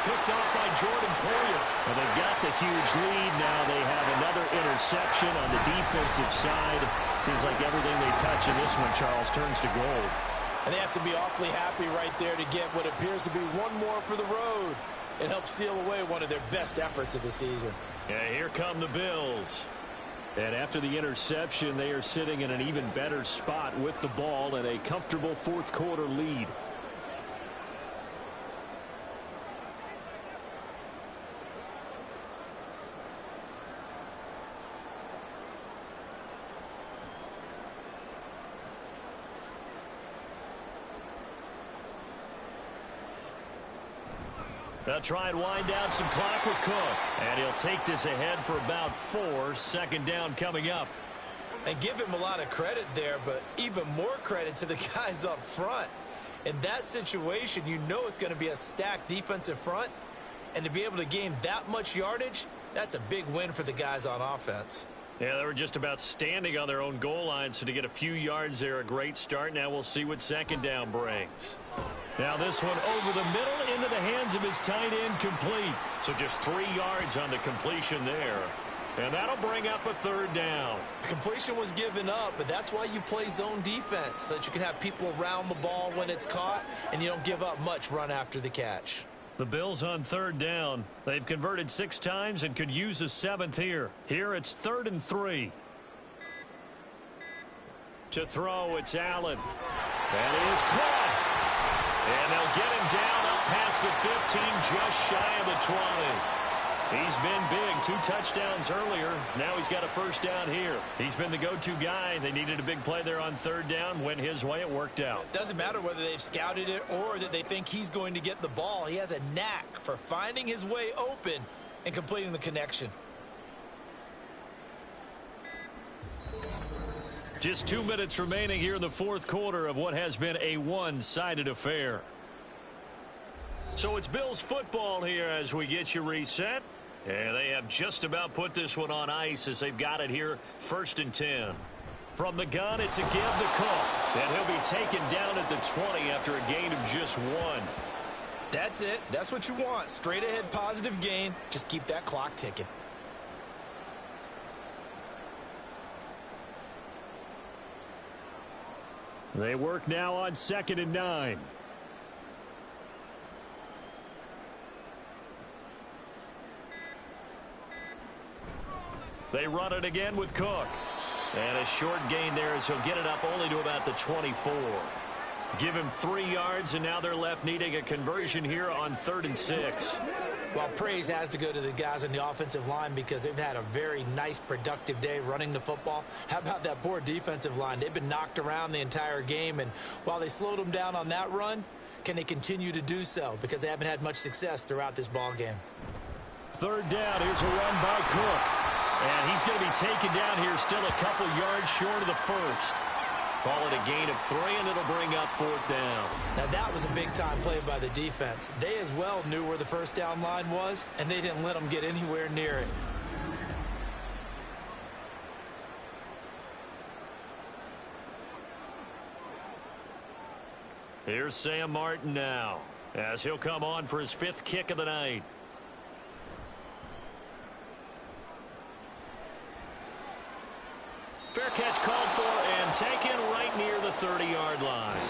Picked off by Jordan Poyer. Well, they've got the huge lead now. They have another interception on the defensive side. Seems like everything they touch in this one, Charles, turns to gold. And they have to be awfully happy right there to get what appears to be one more for the road and help seal away one of their best efforts of the season. Yeah, here come the Bills. And after the interception, they are sitting in an even better spot with the ball and a comfortable 4th quarter lead. They'll try and wind down some clock with Cook. And he'll take this ahead for about 4. 2nd down coming up. And give him a lot of credit there, but even more credit to the guys up front. In that situation, you know it's going to be a stacked defensive front. And to be able to gain that much yardage, that's a big win for the guys on offense. Yeah, they were just about standing on their own goal line, so to get a few yards there, a great start. Now we'll see what second down brings. Now this one over the middle into the hands of his tight end, complete. So just 3 yards on the completion there. And that'll bring up a third down. The completion was given up, but that's why you play zone defense, so that you can have people around the ball when it's caught, and you don't give up much run after the catch. The Bills on third down. They've converted 6 times and could use a 7th here. Here it's 3rd and 3. To throw, it's Allen. That is caught. And they'll get him down up past the 15, just shy of the 20. He's been big. 2 touchdowns earlier. Now he's got a first down here. He's been the go-to guy. They needed a big play there on third down. Went his way. It worked out. Doesn't matter whether they've scouted it or that they think he's going to get the ball. He has a knack for finding his way open and completing the connection. Just 2 minutes remaining here in the fourth quarter of what has been a one-sided affair. So it's Bills football here as we get you reset. And they have just about put this one on ice as they've got it here, 1st and 10. From the gun, it's a give to Cook. And he'll be taken down at the 20 after a gain of just 1. That's it. That's what you want. Straight ahead positive gain. Just keep that clock ticking. They work now on 2nd and 9. They run it again with Cook. And a short gain there as he'll get it up only to about the 24. Give him 3 yards, and now they're left needing a conversion here on 3rd and 6. Well, praise has to go to the guys on the offensive line because they've had a very nice, productive day running the football. How about that poor defensive line? They've been knocked around the entire game, and while they slowed them down on that run, can they continue to do so? Because they haven't had much success throughout this ball game. 3rd down. Here's a run by Cook. And he's going to be taken down here still a couple yards short of the first. Call it a gain of 3, and it'll bring up 4th down. Now, that was a big-time play by the defense. They as well knew where the first down line was, and they didn't let them get anywhere near it. Here's Sam Martin now, as he'll come on for his 5th kick of the night. Fair catch called for and taken right near the 30-yard line.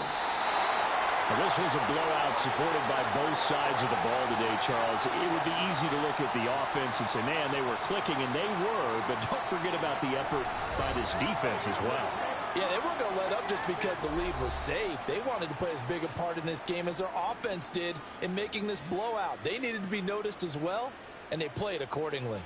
Now, this was a blowout supported by both sides of the ball today, Charles. It would be easy to look at the offense and say, man, they were clicking, and they were, but don't forget about the effort by this defense as well. Yeah, they weren't going to let up just because the lead was safe. They wanted to play as big a part in this game as their offense did in making this blowout. They needed to be noticed as well, and they played accordingly.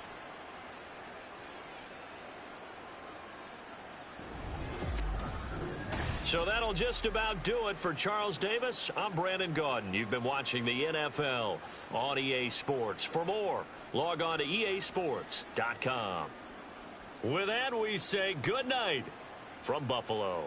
So that'll just about do it for Charles Davis. I'm Brandon Gaudin. You've been watching the NFL on EA Sports. For more, log on to easports.com. With that, we say good night from Buffalo.